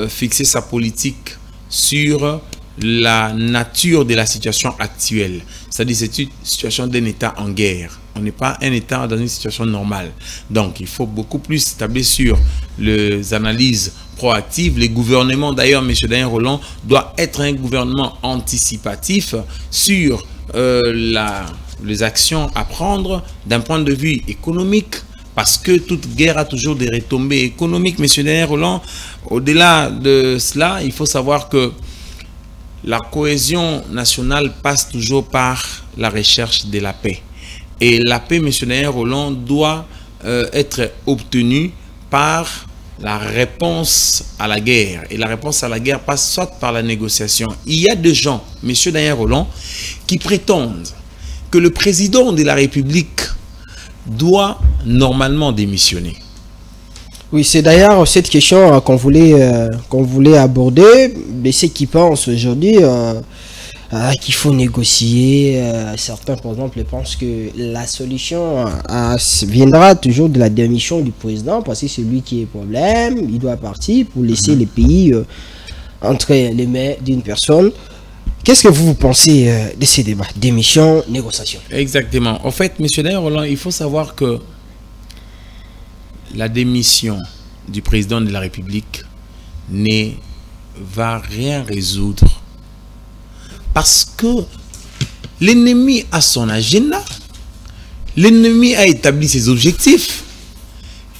fixer sa politique sur la nature de la situation actuelle. C'est-à-dire c'est une situation d'un État en guerre. On n'est pas un État dans une situation normale. Donc, il faut beaucoup plus s'établir sur les analyses proactives. Les gouvernements, d'ailleurs, M. Daniel Rolland, doit être un gouvernement anticipatif sur les actions à prendre d'un point de vue économique, parce que toute guerre a toujours des retombées économiques. M. Daniel Rolland, au-delà de cela, il faut savoir que la cohésion nationale passe toujours par la recherche de la paix. Et la paix, M. Daniel Rolland, doit être obtenue par la réponse à la guerre. Et la réponse à la guerre passe soit par la négociation. Il y a des gens, M. Daniel Rolland, qui prétendent que le président de la République doit normalement démissionner. Oui, c'est d'ailleurs cette question qu'on voulait aborder. Mais ceux qui pensent aujourd'hui qu'il faut négocier, certains par exemple pensent que la solution viendra toujours de la démission du président, parce que c'est lui qui est le problème, il doit partir pour laisser les pays entre les mains d'une personne. Qu'est-ce que vous pensez de ces débats? Démission, négociation? Exactement. En fait, M. Daniel Rolland, il faut savoir que la démission du président de la République ne va rien résoudre. Parce que l'ennemi a son agenda. L'ennemi a établi ses objectifs.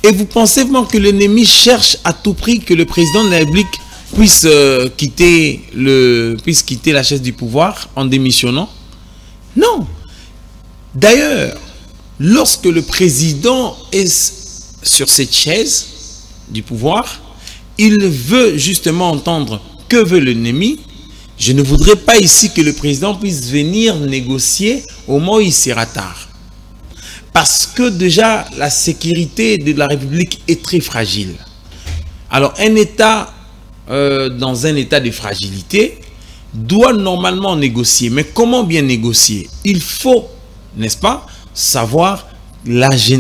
Et vous pensez vraiment que l'ennemi cherche à tout prix que le président de la République puisse quitter la chaise du pouvoir en démissionnant? Non. D'ailleurs, lorsque le président est sur cette chaise du pouvoir, il veut justement entendre que veut l'ennemi. Je ne voudrais pas ici que le président puisse venir négocier au moment où il sera tard. Parce que déjà, la sécurité de la République est très fragile. Alors, un État dans un état de fragilité doit normalement négocier. Mais comment bien négocier? Il faut, n'est-ce pas, savoir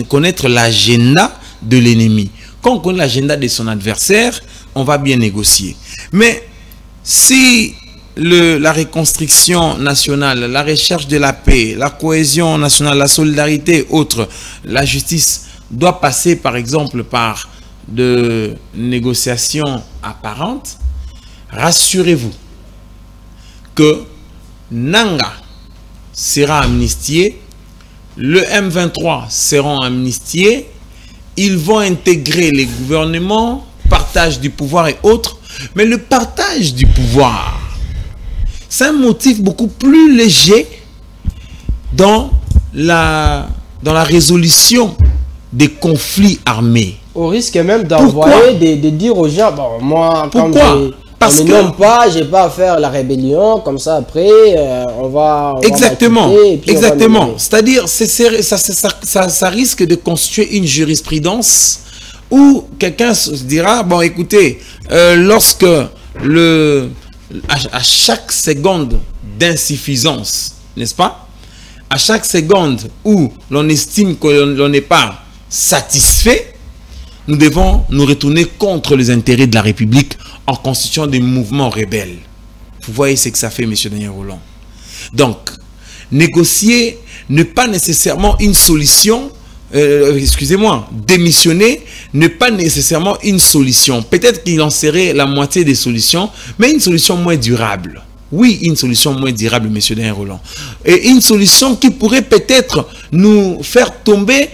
connaître l'agenda de l'ennemi. Quand on connaît l'agenda de son adversaire, on va bien négocier. Mais si la reconstruction nationale, la recherche de la paix, la cohésion nationale, la solidarité, autres, la justice doit passer par exemple par de négociations apparentes, rassurez-vous que Nanga sera amnistié, le M23 seront amnistiés, ils vont intégrer les gouvernements, partage du pouvoir et autres, mais le partage du pouvoir, c'est un motif beaucoup plus léger dans la résolution des conflits armés. Au risque même d'envoyer, de dire aux gens, bon, moi, quand on ne nomme pas, j'ai pas à faire la rébellion, comme ça après, on va... Exactement, exactement. C'est-à-dire, ça risque de constituer une jurisprudence où quelqu'un se dira, bon, écoutez, lorsque à chaque seconde d'insuffisance, n'est-ce pas? À chaque seconde où l'on estime que l'on n'est pas satisfait, nous devons nous retourner contre les intérêts de la République en constituant des mouvements rebelles. Vous voyez ce que ça fait, M. Daniel Rolland. Donc, négocier n'est pas nécessairement une solution. Excusez-moi, démissionner n'est pas nécessairement une solution. Peut-être qu'il en serait la moitié des solutions, mais une solution moins durable. Oui, une solution moins durable, M. Daniel Rolland. Et une solution qui pourrait peut-être nous faire tomber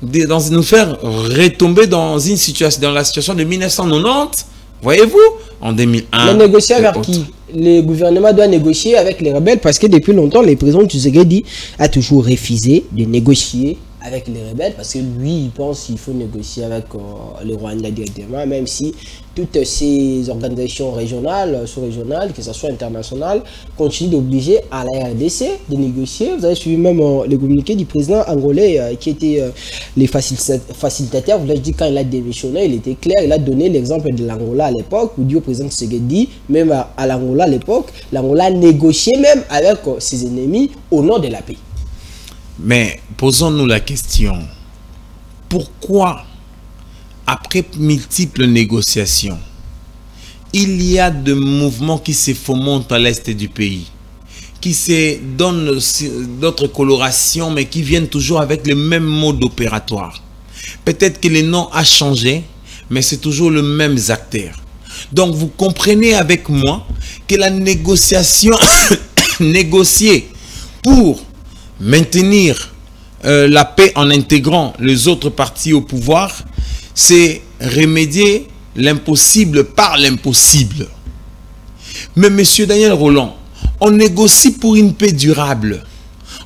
nous faire retomber dans une situation, dans la situation de 1990, voyez-vous, en 2001. Mais négocier avec qui? le gouvernement doit négocier avec les rebelles parce que depuis longtemps, le président Tshisekedi a toujours refusé de négocier avec les rebelles parce que lui, il pense qu'il faut négocier avec le Rwanda directement, même si toutes ces organisations régionales, sous-régionales, que ce soit internationales, continuent d'obliger à la RDC de négocier. Vous avez suivi même le communiqué du président angolais qui était les facilitateurs. Vous l'avez dit, quand il a démissionné, il était clair, il a donné l'exemple de l'Angola à l'époque, où dit au président Tshisekedi, même à l'Angola à l'époque, l'Angola négociait même avec ses ennemis au nom de la paix. Mais posons-nous la question, pourquoi, après multiples négociations, il y a de mouvements qui se fomentent à l'est du pays, qui se donnent d'autres colorations, mais qui viennent toujours avec le même mode opératoire? Peut-être que le nom a changé, mais c'est toujours le même acteur. Donc vous comprenez avec moi que la négociation, négocier pour maintenir la paix en intégrant les autres partis au pouvoir, c'est remédier l'impossible par l'impossible. Mais monsieur Daniel Roland, on négocie pour une paix durable.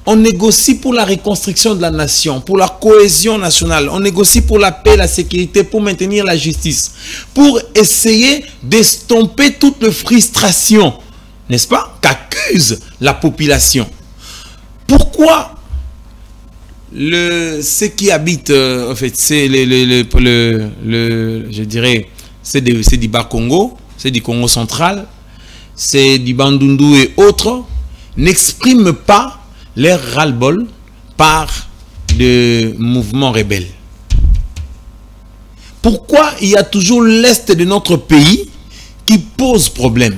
On négocie pour la reconstruction de la nation, pour la cohésion nationale. On négocie pour la paix, la sécurité, pour maintenir la justice, pour essayer d'estomper toute la frustration, n'est-ce pas, qu'accuse la population. Pourquoi ceux qui habitent, en fait, c'est je dirais, c'est du Bas-Congo, c'est du Congo central, c'est du Bandundu et autres, n'expriment pas leur ras-le-bol par des mouvements rebelles? Pourquoi il y a toujours l'est de notre pays qui pose problème?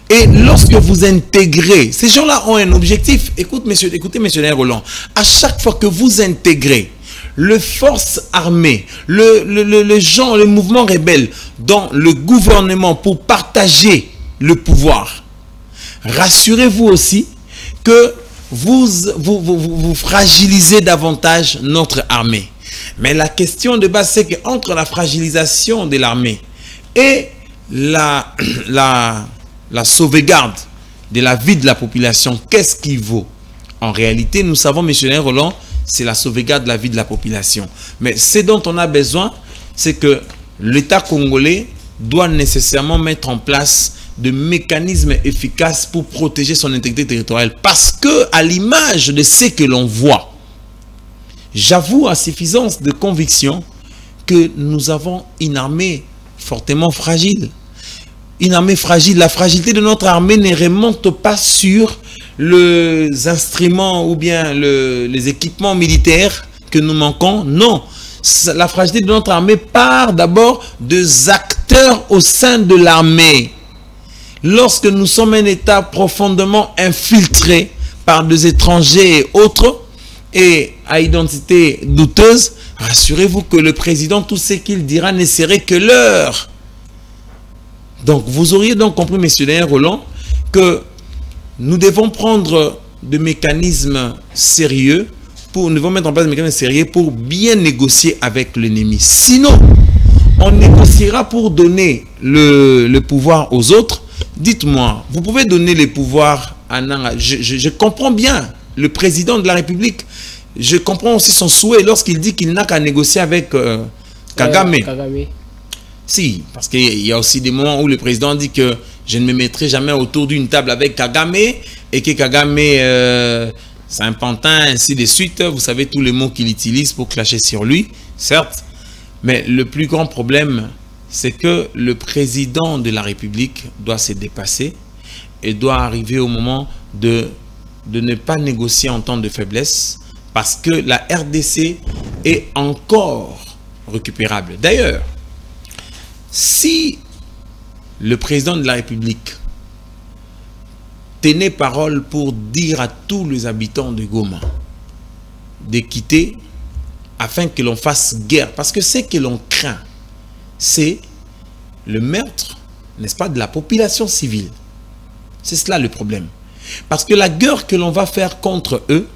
Et lorsque vous intégrez, ces gens-là ont un objectif. Écoutez, monsieur Roland, à chaque fois que vous intégrez les forces armées, le mouvement rebelle dans le gouvernement pour partager le pouvoir, rassurez-vous aussi que vous fragilisez davantage notre armée. Mais la question de base, c'est qu'entre la fragilisation de l'armée et la sauvegarde de la vie de la population, qu'est-ce qui vaut? En réalité, nous savons, monsieur Roland, c'est la sauvegarde de la vie de la population. Mais ce dont on a besoin, c'est que l'État congolais doit nécessairement mettre en place de mécanismes efficaces pour protéger son intégrité territoriale. Parce que, à l'image de ce que l'on voit, j'avoue à suffisance de conviction que nous avons une armée fortement fragile. Une armée fragile. La fragilité de notre armée ne remonte pas sur les instruments ou bien les équipements militaires que nous manquons. Non. La fragilité de notre armée part d'abord des acteurs au sein de l'armée. Lorsque nous sommes un État profondément infiltré par des étrangers et autres, et à identité douteuse, rassurez-vous que le président, tout ce qu'il dira ne serait que l'heure. Donc, vous auriez donc compris, monsieur Daniel Roland, que nous devons prendre des mécanismes sérieux, nous devons mettre en place des mécanismes sérieux pour bien négocier avec l'ennemi. Sinon, on négociera pour donner le pouvoir aux autres. Dites-moi, vous pouvez donner les pouvoirs à Nanga. Je comprends bien le président de la République. Je comprends aussi son souhait lorsqu'il dit qu'il n'a qu'à négocier avec Kagame. Si, parce qu'il y a aussi des moments où le président dit que je ne me mettrai jamais autour d'une table avec Kagame et que Kagame, c'est un pantin, ainsi de suite. Vous savez tous les mots qu'il utilise pour clasher sur lui, certes. Mais le plus grand problème, c'est que le président de la République doit se dépasser et doit arriver au moment de ne pas négocier en temps de faiblesse parce que la RDC est encore récupérable. D'ailleurs, si le président de la République tenait parole pour dire à tous les habitants de Goma de quitter afin que l'on fasse guerre, parce que ce que l'on craint, c'est le meurtre, n'est-ce pas, de la population civile. C'est cela le problème. Parce que la guerre que l'on va faire contre eux,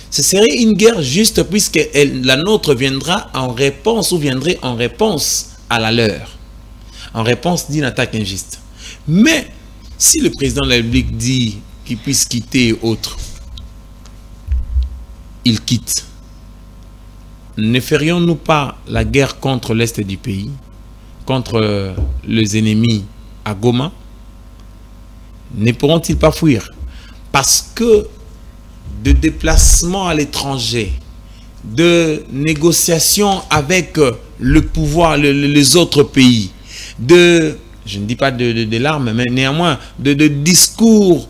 ce serait une guerre juste puisque la nôtre viendra en réponse ou viendrait en réponse à la leur. En réponse d'une attaque injuste. Mais Si le président de la République dit qu'il puisse quitter et autres, il quitte. Ne ferions-nous pas la guerre contre l'Est du pays, contre les ennemis à Goma? Ne pourront-ils pas fuir? Parce que de déplacement à l'étranger, de négociations avec le pouvoir, les autres pays, je ne dis pas de l'arme, mais néanmoins de discours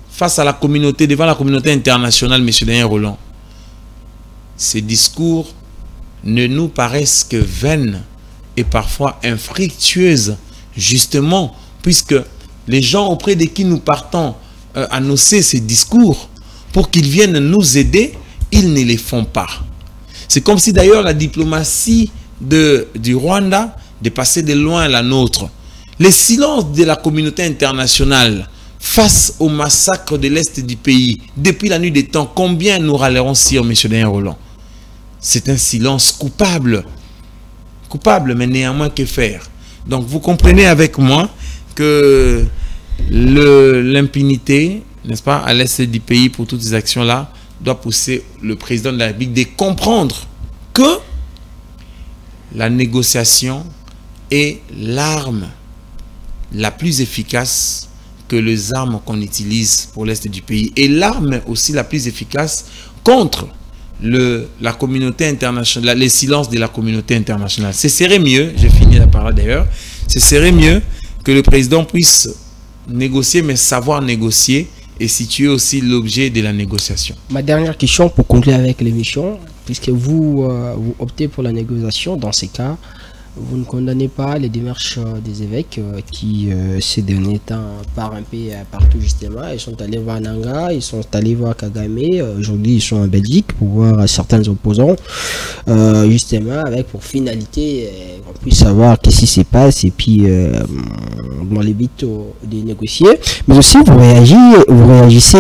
face à la communauté, devant la communauté internationale, M. Daniel Rolland, ces discours ne nous paraissent que vaines et parfois infructueuses, justement, puisque les gens auprès de qui nous partons annoncer ces discours pour qu'ils viennent nous aider, ils ne les font pas. C'est comme si d'ailleurs la diplomatie du Rwanda dépassait de loin la nôtre. Le silence de la communauté internationale face au massacre de l'Est du pays, depuis la nuit des temps, combien nous râlerons sur M. Daniel Rolland? C'est un silence coupable. Coupable, mais néanmoins que faire? Donc vous comprenez avec moi que l'impunité, n'est-ce pas, à l'Est du pays pour toutes ces actions-là, doit pousser le président de la République de comprendre que la négociation est l'arme la plus efficace que les armes qu'on utilise pour l'Est du pays, et l'arme aussi la plus efficace contre la communauté internationale, les silences de la communauté internationale. Ce serait mieux, j'ai fini la parole d'ailleurs, ce serait mieux que le président puisse négocier, mais savoir négocier et situer aussi l'objet de la négociation. Ma dernière question pour conclure avec l'émission, puisque vous optez pour la négociation, dans ces cas, vous ne condamnez pas les démarches des évêques qui, ces derniers temps, partent un peu partout justement. Ils sont allés voir Nanga, ils sont allés voir Kagame, aujourd'hui ils sont en Belgique pour voir certains opposants, justement avec pour finalité qu'on puisse savoir qu'est-ce qui se passe et puis dans les buts de négocier. Mais aussi vous réagissez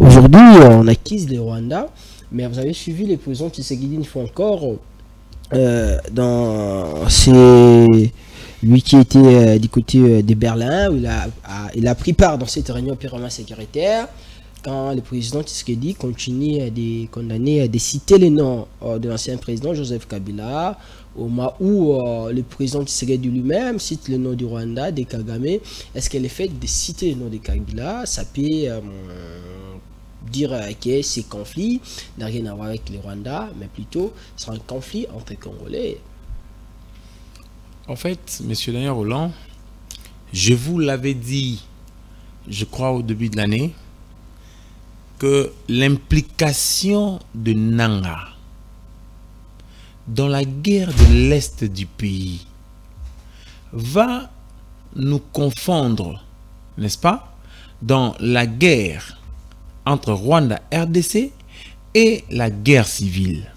aujourd'hui, on acquise le Rwanda, mais vous avez suivi les présidents Tshisekedi une fois encore. Lui qui était du côté de Berlin, où il a pris part dans cette réunion purement sécuritaire, quand le président Tshisekedi continue à condamner, à citer les noms de l'ancien président Joseph Kabila, au moment où le président Tshisekedi lui-même cite le nom du Rwanda, de Kagame. Est-ce que le fait de citer le nom de Kabila, ça peut dire que ces conflits n'ont rien à voir avec le Rwanda, mais plutôt c'est un conflit entre Congolais? En fait, M. Daniel Rolland, je vous l'avais dit, je crois au début de l'année, que l'implication de Nanga dans la guerre de l'Est du pays va nous confondre, n'est-ce pas, dans la guerre entre Rwanda et RDC et la guerre civile.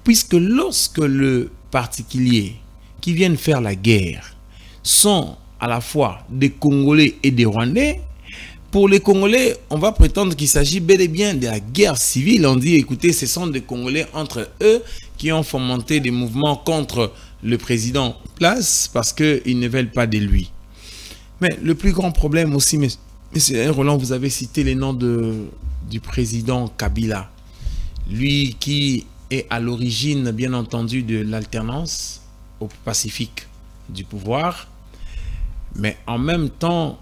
Puisque lorsque le particulier qui viennent faire la guerre sont à la fois des Congolais et des Rwandais, pour les Congolais, on va prétendre qu'il s'agit bel et bien de la guerre civile. On dit, écoutez, ce sont des Congolais entre eux qui ont fomenté des mouvements contre le président Place parce qu'ils ne veulent pas de lui. Mais le plus grand problème aussi, Monsieur Rolland, vous avez cité les noms du président Kabila. Lui qui est à l'origine, bien entendu, de l'alternance au Pacifique du pouvoir. Mais en même temps,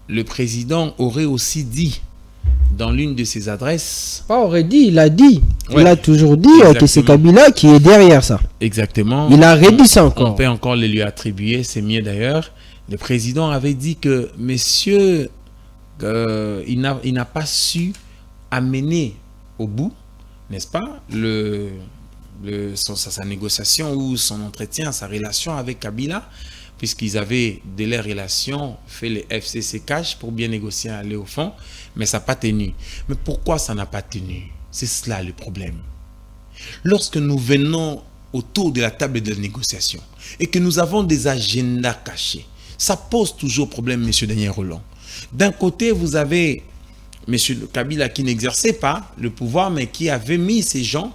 le président aurait aussi dit, dans l'une de ses adresses... Pas aurait dit, il a dit. Ouais, il a toujours dit que c'est exactement. Kabila qui est derrière ça. Exactement. Il a redit ça encore. On peut encore le lui attribuer, c'est mieux d'ailleurs. Le président avait dit que monsieur... il n'a pas su amener au bout, n'est-ce pas, sa négociation ou son entretien, sa relation avec Kabila, puisqu'ils avaient de leurs relations fait les FCC cash pour bien négocier, aller au fond, mais ça n'a pas tenu. Mais pourquoi ça n'a pas tenu? C'est cela le problème. Lorsque nous venons autour de la table de négociation et que nous avons des agendas cachés, ça pose toujours problème, M. Daniel Rolland. D'un côté, vous avez M. Kabila qui n'exerçait pas le pouvoir, mais qui avait mis ces gens,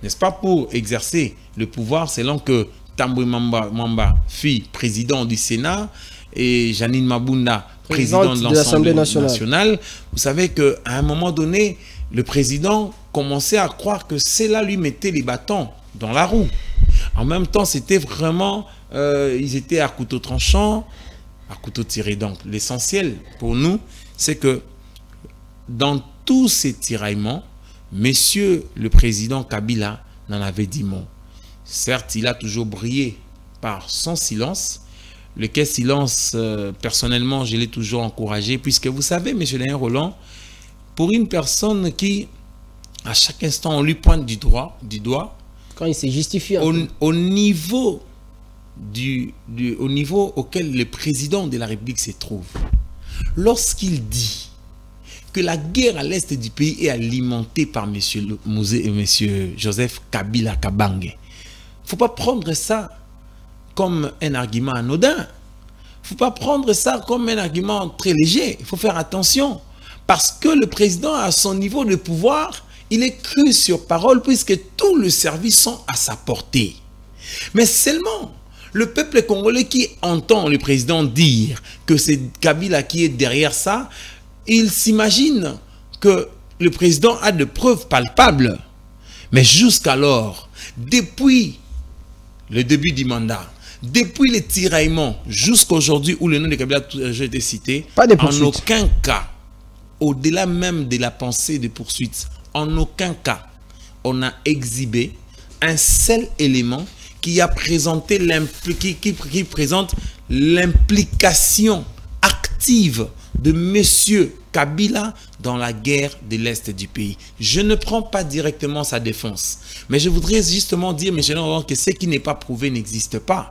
n'est-ce pas, pour exercer le pouvoir, selon que Tambwe Mwamba, fille président du Sénat, et Janine Mabunda, président de l'Assemblée nationale. Vous savez qu'à un moment donné, le président commençait à croire que c'est là lui mettait les bâtons dans la roue. En même temps, c'était vraiment, ils étaient à couteau tranchant, à couteau tiré. Donc, l'essentiel pour nous, c'est que dans tous ces tiraillements, Monsieur le président Kabila n'en avait dit mot. Certes, il a toujours brillé par son silence, lequel silence, personnellement, je l'ai toujours encouragé, puisque vous savez, monsieur Daniel Rolland, pour une personne qui, à chaque instant, on lui pointe du doigt, quand il s'est justifié au niveau auquel le président de la République se trouve, lorsqu'il dit que la guerre à l'est du pays est alimentée par monsieur Joseph Kabila Kabange, il ne faut pas prendre ça comme un argument anodin. Il ne faut pas prendre ça comme un argument très léger. Il faut faire attention. Parce que le président, à son niveau de pouvoir, il est cru sur parole puisque tous les services sont à sa portée. Mais seulement, le peuple congolais qui entend le président dire que c'est Kabila qui est derrière ça, il s'imagine que le président a de preuves palpables. Mais jusqu'alors, depuis le début du mandat, depuis les tiraillements jusqu'à aujourd'hui où le nom de Kabila a été cité, en aucun cas, au-delà même de la pensée de poursuite, en aucun cas, on a exhibé un seul élément qui a présenté qui présente l'implication active de monsieur Kabila dans la guerre de l'Est du pays. Je ne prends pas directement sa défense, mais je voudrais justement dire, M. Laurent, que ce qui n'est pas prouvé n'existe pas.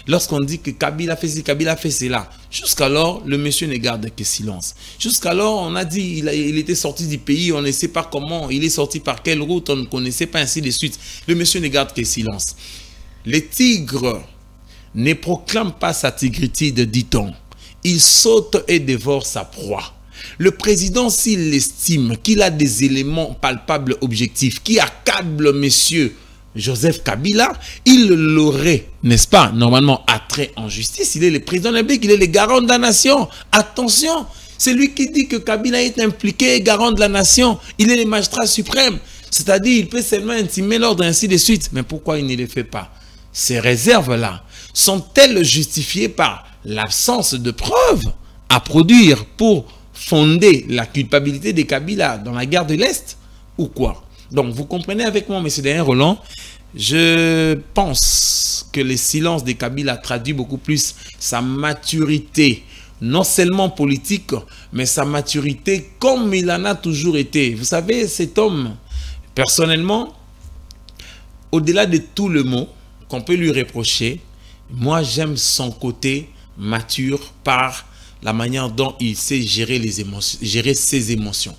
Lorsqu'on dit que Kabila fait ci, Kabila fait cela, jusqu'alors, le monsieur ne garde que silence. Jusqu'alors, on a dit il était sorti du pays, on ne sait pas comment, il est sorti par quelle route, on ne connaissait pas, ainsi de suite. Le monsieur ne garde que silence. Les tigres ne proclament pas sa tigritude, dit-on. Il saute et dévore sa proie. Le président, s'il estime qu'il a des éléments palpables objectifs qui accablent monsieur Joseph Kabila, il l'aurait, n'est-ce pas, normalement attrait en justice. Il est le président de la République, il est le garant de la nation. Attention, c'est lui qui dit que Kabila est impliqué, garant de la nation. Il est le magistrat suprême. C'est-à-dire, il peut seulement intimer l'ordre, ainsi de suite. Mais pourquoi il ne le fait pas? Ces réserves-là sont-elles justifiées par l'absence de preuves à produire pour fonder la culpabilité de Kabila dans la guerre de l'Est ou quoi? Donc, vous comprenez avec moi, M. Daniel Rolland, je pense que le silence de Kabila traduit beaucoup plus sa maturité, non seulement politique, mais sa maturité comme il en a toujours été. Vous savez, cet homme, personnellement, au-delà de tout le mot qu'on peut lui reprocher, moi, j'aime son côté mature par la manière dont il sait gérer les émotions, gérer ses émotions.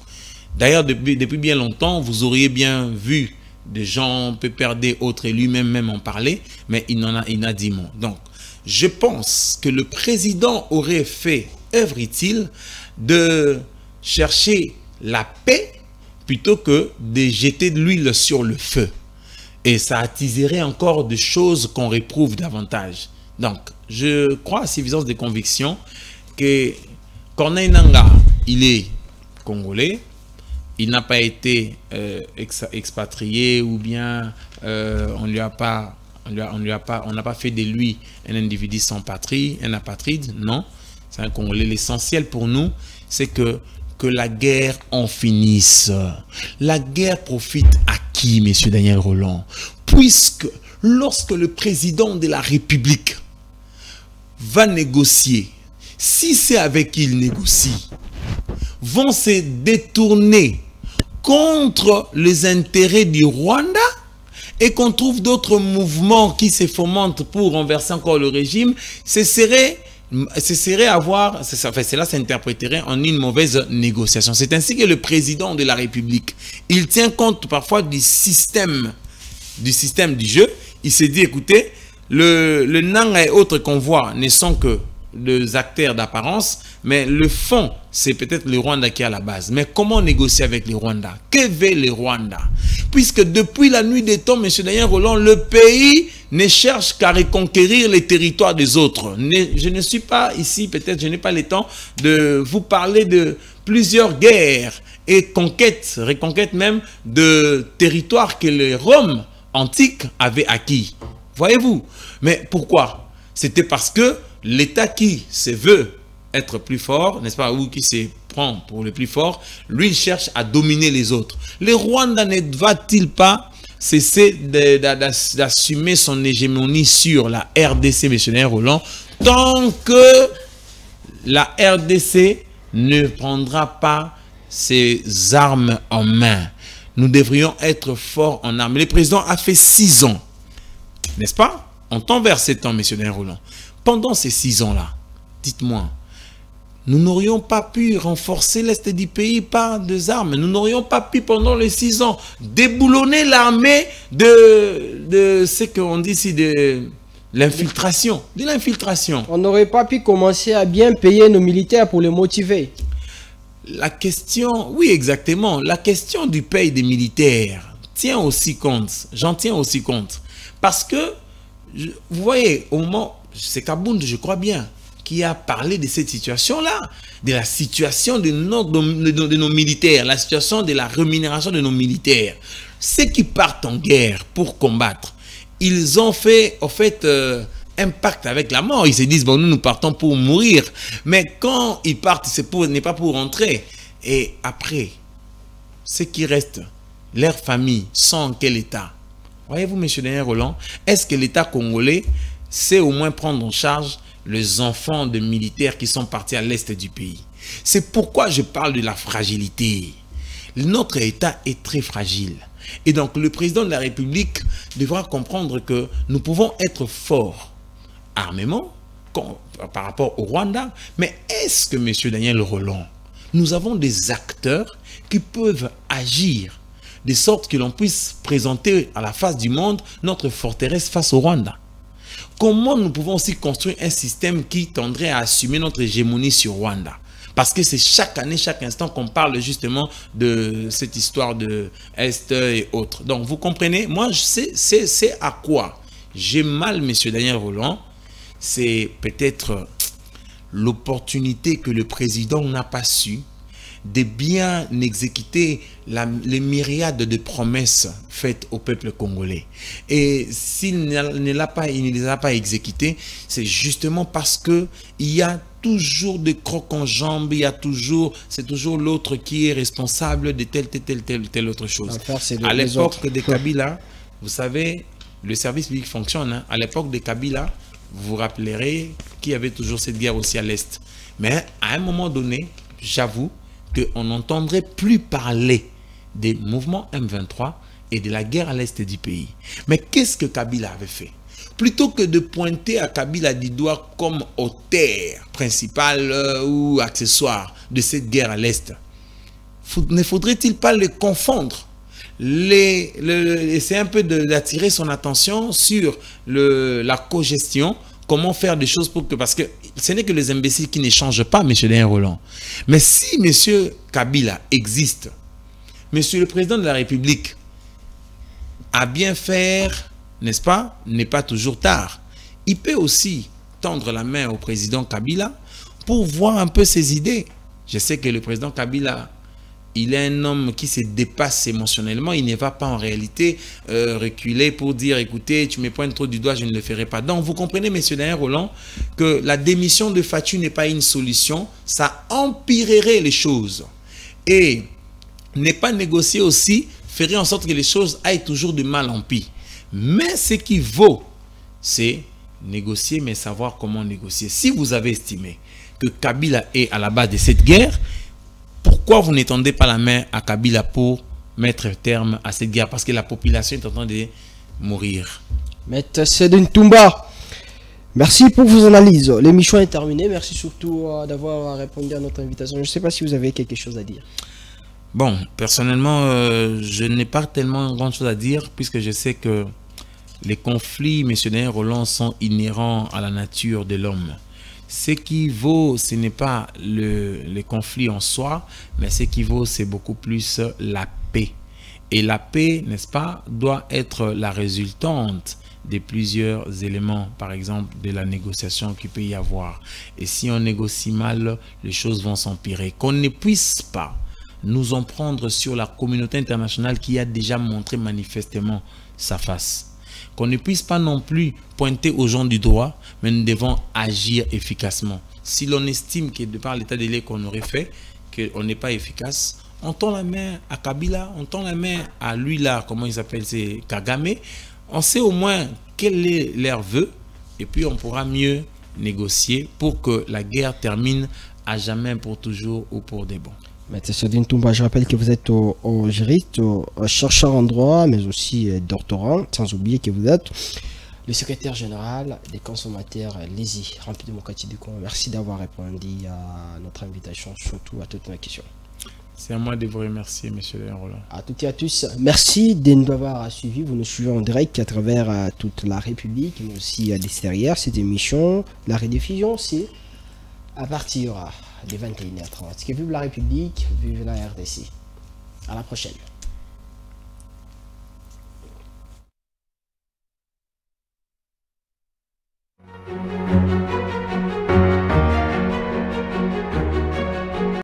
D'ailleurs, depuis bien longtemps, vous auriez bien vu des gens, Péperdé, autres, et lui-même en parler, mais il n'a dit mot. Donc, je pense que le président aurait fait œuvre utile de chercher la paix plutôt que de jeter de l'huile sur le feu. Et ça attiserait encore des choses qu'on réprouve davantage. Donc, je crois à suffisance de conviction que Corneille Nangaa, il est congolais, il n'a pas été expatrié ou bien on n'a pas fait de lui un individu sans patrie, un apatride, non. C'est un Congolais. L'essentiel pour nous, c'est que la guerre en finisse. La guerre profite à qui, monsieur Daniel Rolland? Puisque lorsque le président de la République va négocier, si c'est avec qui il négocie, vont se détourner contre les intérêts du Rwanda et qu'on trouve d'autres mouvements qui se fomentent pour renverser encore le régime, cela s'interpréterait en une mauvaise négociation. C'est ainsi que le président de la République, il tient compte parfois du système du jeu. Il s'est dit, écoutez, le Nanga et autres qu'on voit ne sont que des acteurs d'apparence, Mais le fond, c'est peut-être le Rwanda qui est à la base. Mais comment négocier avec les Rwandais? Que veut le Rwanda? Puisque depuis la nuit des temps, M. Daniel Rolland, le pays ne cherche qu'à reconquérir les territoires des autres. Je ne suis pas ici, peut-être je n'ai pas le temps de vous parler de plusieurs guerres et conquêtes, reconquêtes même de territoires que les Roms antiques avaient acquis. Voyez-vous? Mais pourquoi? C'était parce que l'État qui se veut être plus fort, n'est-ce pas, ou qui se prend pour le plus fort, lui il cherche à dominer les autres. Le Rwanda ne va-t-il pas cesser d'assumer son hégémonie sur la RDC, M. Daniel Rolland, tant que la RDC ne prendra pas ses armes en main? Nous devrions être forts en armes. Le président a fait 6 ans, n'est-ce pas? On tend vers 7 ans, M. Daniel Rolland. Pendant ces 6 ans-là, dites-moi, nous n'aurions pas pu renforcer l'Est du pays par des armes. Nous n'aurions pas pu, pendant les 6 ans, déboulonner l'armée de ce qu'on dit ici, de l'infiltration. De l'infiltration. On n'aurait pas pu commencer à bien payer nos militaires pour les motiver. La question, oui exactement, la question du paye des militaires tient aussi compte. J'en tiens aussi compte. Parce que, vous voyez, au moment, c'est Kabound, je crois bien, qui a parlé de cette situation-là, de la situation de nos militaires, la situation de la rémunération de nos militaires. Ceux qui partent en guerre pour combattre, ils ont fait, en fait, un pacte avec la mort. Ils se disent, bon, nous partons pour mourir. Mais quand ils partent, ce n'est pas pour rentrer. Et après, ceux qui restent, leur famille, sont en quel état? Voyez-vous, M. Daniel Rolland, est-ce que l'État congolais sait au moins prendre en charge les enfants de militaires qui sont partis à l'est du pays? C'est pourquoi je parle de la fragilité. Notre État est très fragile. Et donc, le président de la République devra comprendre que nous pouvons être forts armement par rapport au Rwanda. Mais est-ce que, M. Daniel Rolland, nous avons des acteurs qui peuvent agir de sorte que l'on puisse présenter à la face du monde notre forteresse face au Rwanda? Comment nous pouvons aussi construire un système qui tendrait à assumer notre hégémonie sur Rwanda? Parce que c'est chaque année, chaque instant qu'on parle justement de cette histoire de Est et autres. Donc vous comprenez, moi je sais c'est à quoi j'ai mal, M. Daniel Rolland. C'est peut-être l'opportunité que le président n'a pas su de bien exécuter les myriades de promesses faites au peuple congolais. Et s'il ne les a pas exécutées, c'est justement parce que il y a toujours des crocs en jambes, c'est toujours l'autre qui est responsable de telle autre chose. À l'époque de Kabila, vous savez, le service public fonctionne. Hein. À l'époque de Kabila, vous vous rappellerez qu'il y avait toujours cette guerre aussi à l'Est. Mais à un moment donné, j'avoue qu'on n'entendrait plus parler des mouvements M23 et de la guerre à l'Est du pays. Mais qu'est-ce que Kabila avait fait? Plutôt que de pointer à Kabila du doigt comme auteur principal ou accessoire de cette guerre à l'Est, ne faudrait-il pas les confondre? Essayer un peu d'attirer son attention sur la cogestion, comment faire des choses pour que... Parce que ce n'est que les imbéciles qui ne changent pas, M. Daniel Rolland. Mais si M. Kabila existe, M. le Président de la République a bien faire, n'est-ce pas, n'est pas toujours tard. Il peut aussi tendre la main au président Kabila pour voir un peu ses idées. Je sais que le président Kabila, il est un homme qui se dépasse émotionnellement. Il ne va pas en réalité reculer pour dire, écoutez, tu me pointes trop du doigt, je ne le ferai pas. Donc, vous comprenez, M. Daniel Rolland, que la démission de Fatou n'est pas une solution. Ça empirerait les choses. Et ne pas négocier aussi ferait en sorte que les choses aillent toujours de mal en pis. Mais ce qui vaut, c'est négocier, mais savoir comment négocier. Si vous avez estimé que Kabila est à la base de cette guerre, pourquoi vous n'étendez pas la main à Kabila pour mettre terme à cette guerre? Parce que la population est en train de mourir. Maître Sedin Toumba, merci pour vos analyses. L'émission est terminée. Merci surtout d'avoir répondu à notre invitation. Je ne sais pas si vous avez quelque chose à dire. Bon, personnellement, je n'ai pas tellement grand chose à dire puisque je sais que les conflits, M. Daniel Rolland, sont inhérents à la nature de l'homme. Ce qui vaut, ce n'est pas le conflit en soi, mais ce qui vaut, c'est beaucoup plus la paix. Et la paix, n'est-ce pas, doit être la résultante de plusieurs éléments, par exemple de la négociation qu'il peut y avoir. Et si on négocie mal, les choses vont s'empirer. Qu'on ne puisse pas nous en prendre sur la communauté internationale qui a déjà montré manifestement sa face. Qu'on ne puisse pas non plus pointer aux gens du droit, mais nous devons agir efficacement. Si l'on estime que de par l'état de l'île qu'on aurait fait, qu'on n'est pas efficace, on tend la main à Kabila, on tend la main à lui là, comment il s'appelle, c'est Kagame. On sait au moins quel est leur vœu et puis on pourra mieux négocier pour que la guerre termine à jamais, pour toujours ou pour des bons. Maître Sodine Toumba, je rappelle que vous êtes au juriste, chercheur en droit, mais aussi doctorant, sans oublier que vous êtes le secrétaire général des consommateurs Lési, rempli démocratie du Congo. Merci d'avoir répondu à notre invitation, surtout à toutes nos questions. C'est à moi de vous remercier, monsieur Roland. À toutes et à tous, merci de nous avoir suivis. Vous nous suivez en direct à travers toute la République, mais aussi à l'extérieur. Cette émission, la rediffusion, c'est à partir des 21h30. Que vive la République, vive la RDC. À la prochaine.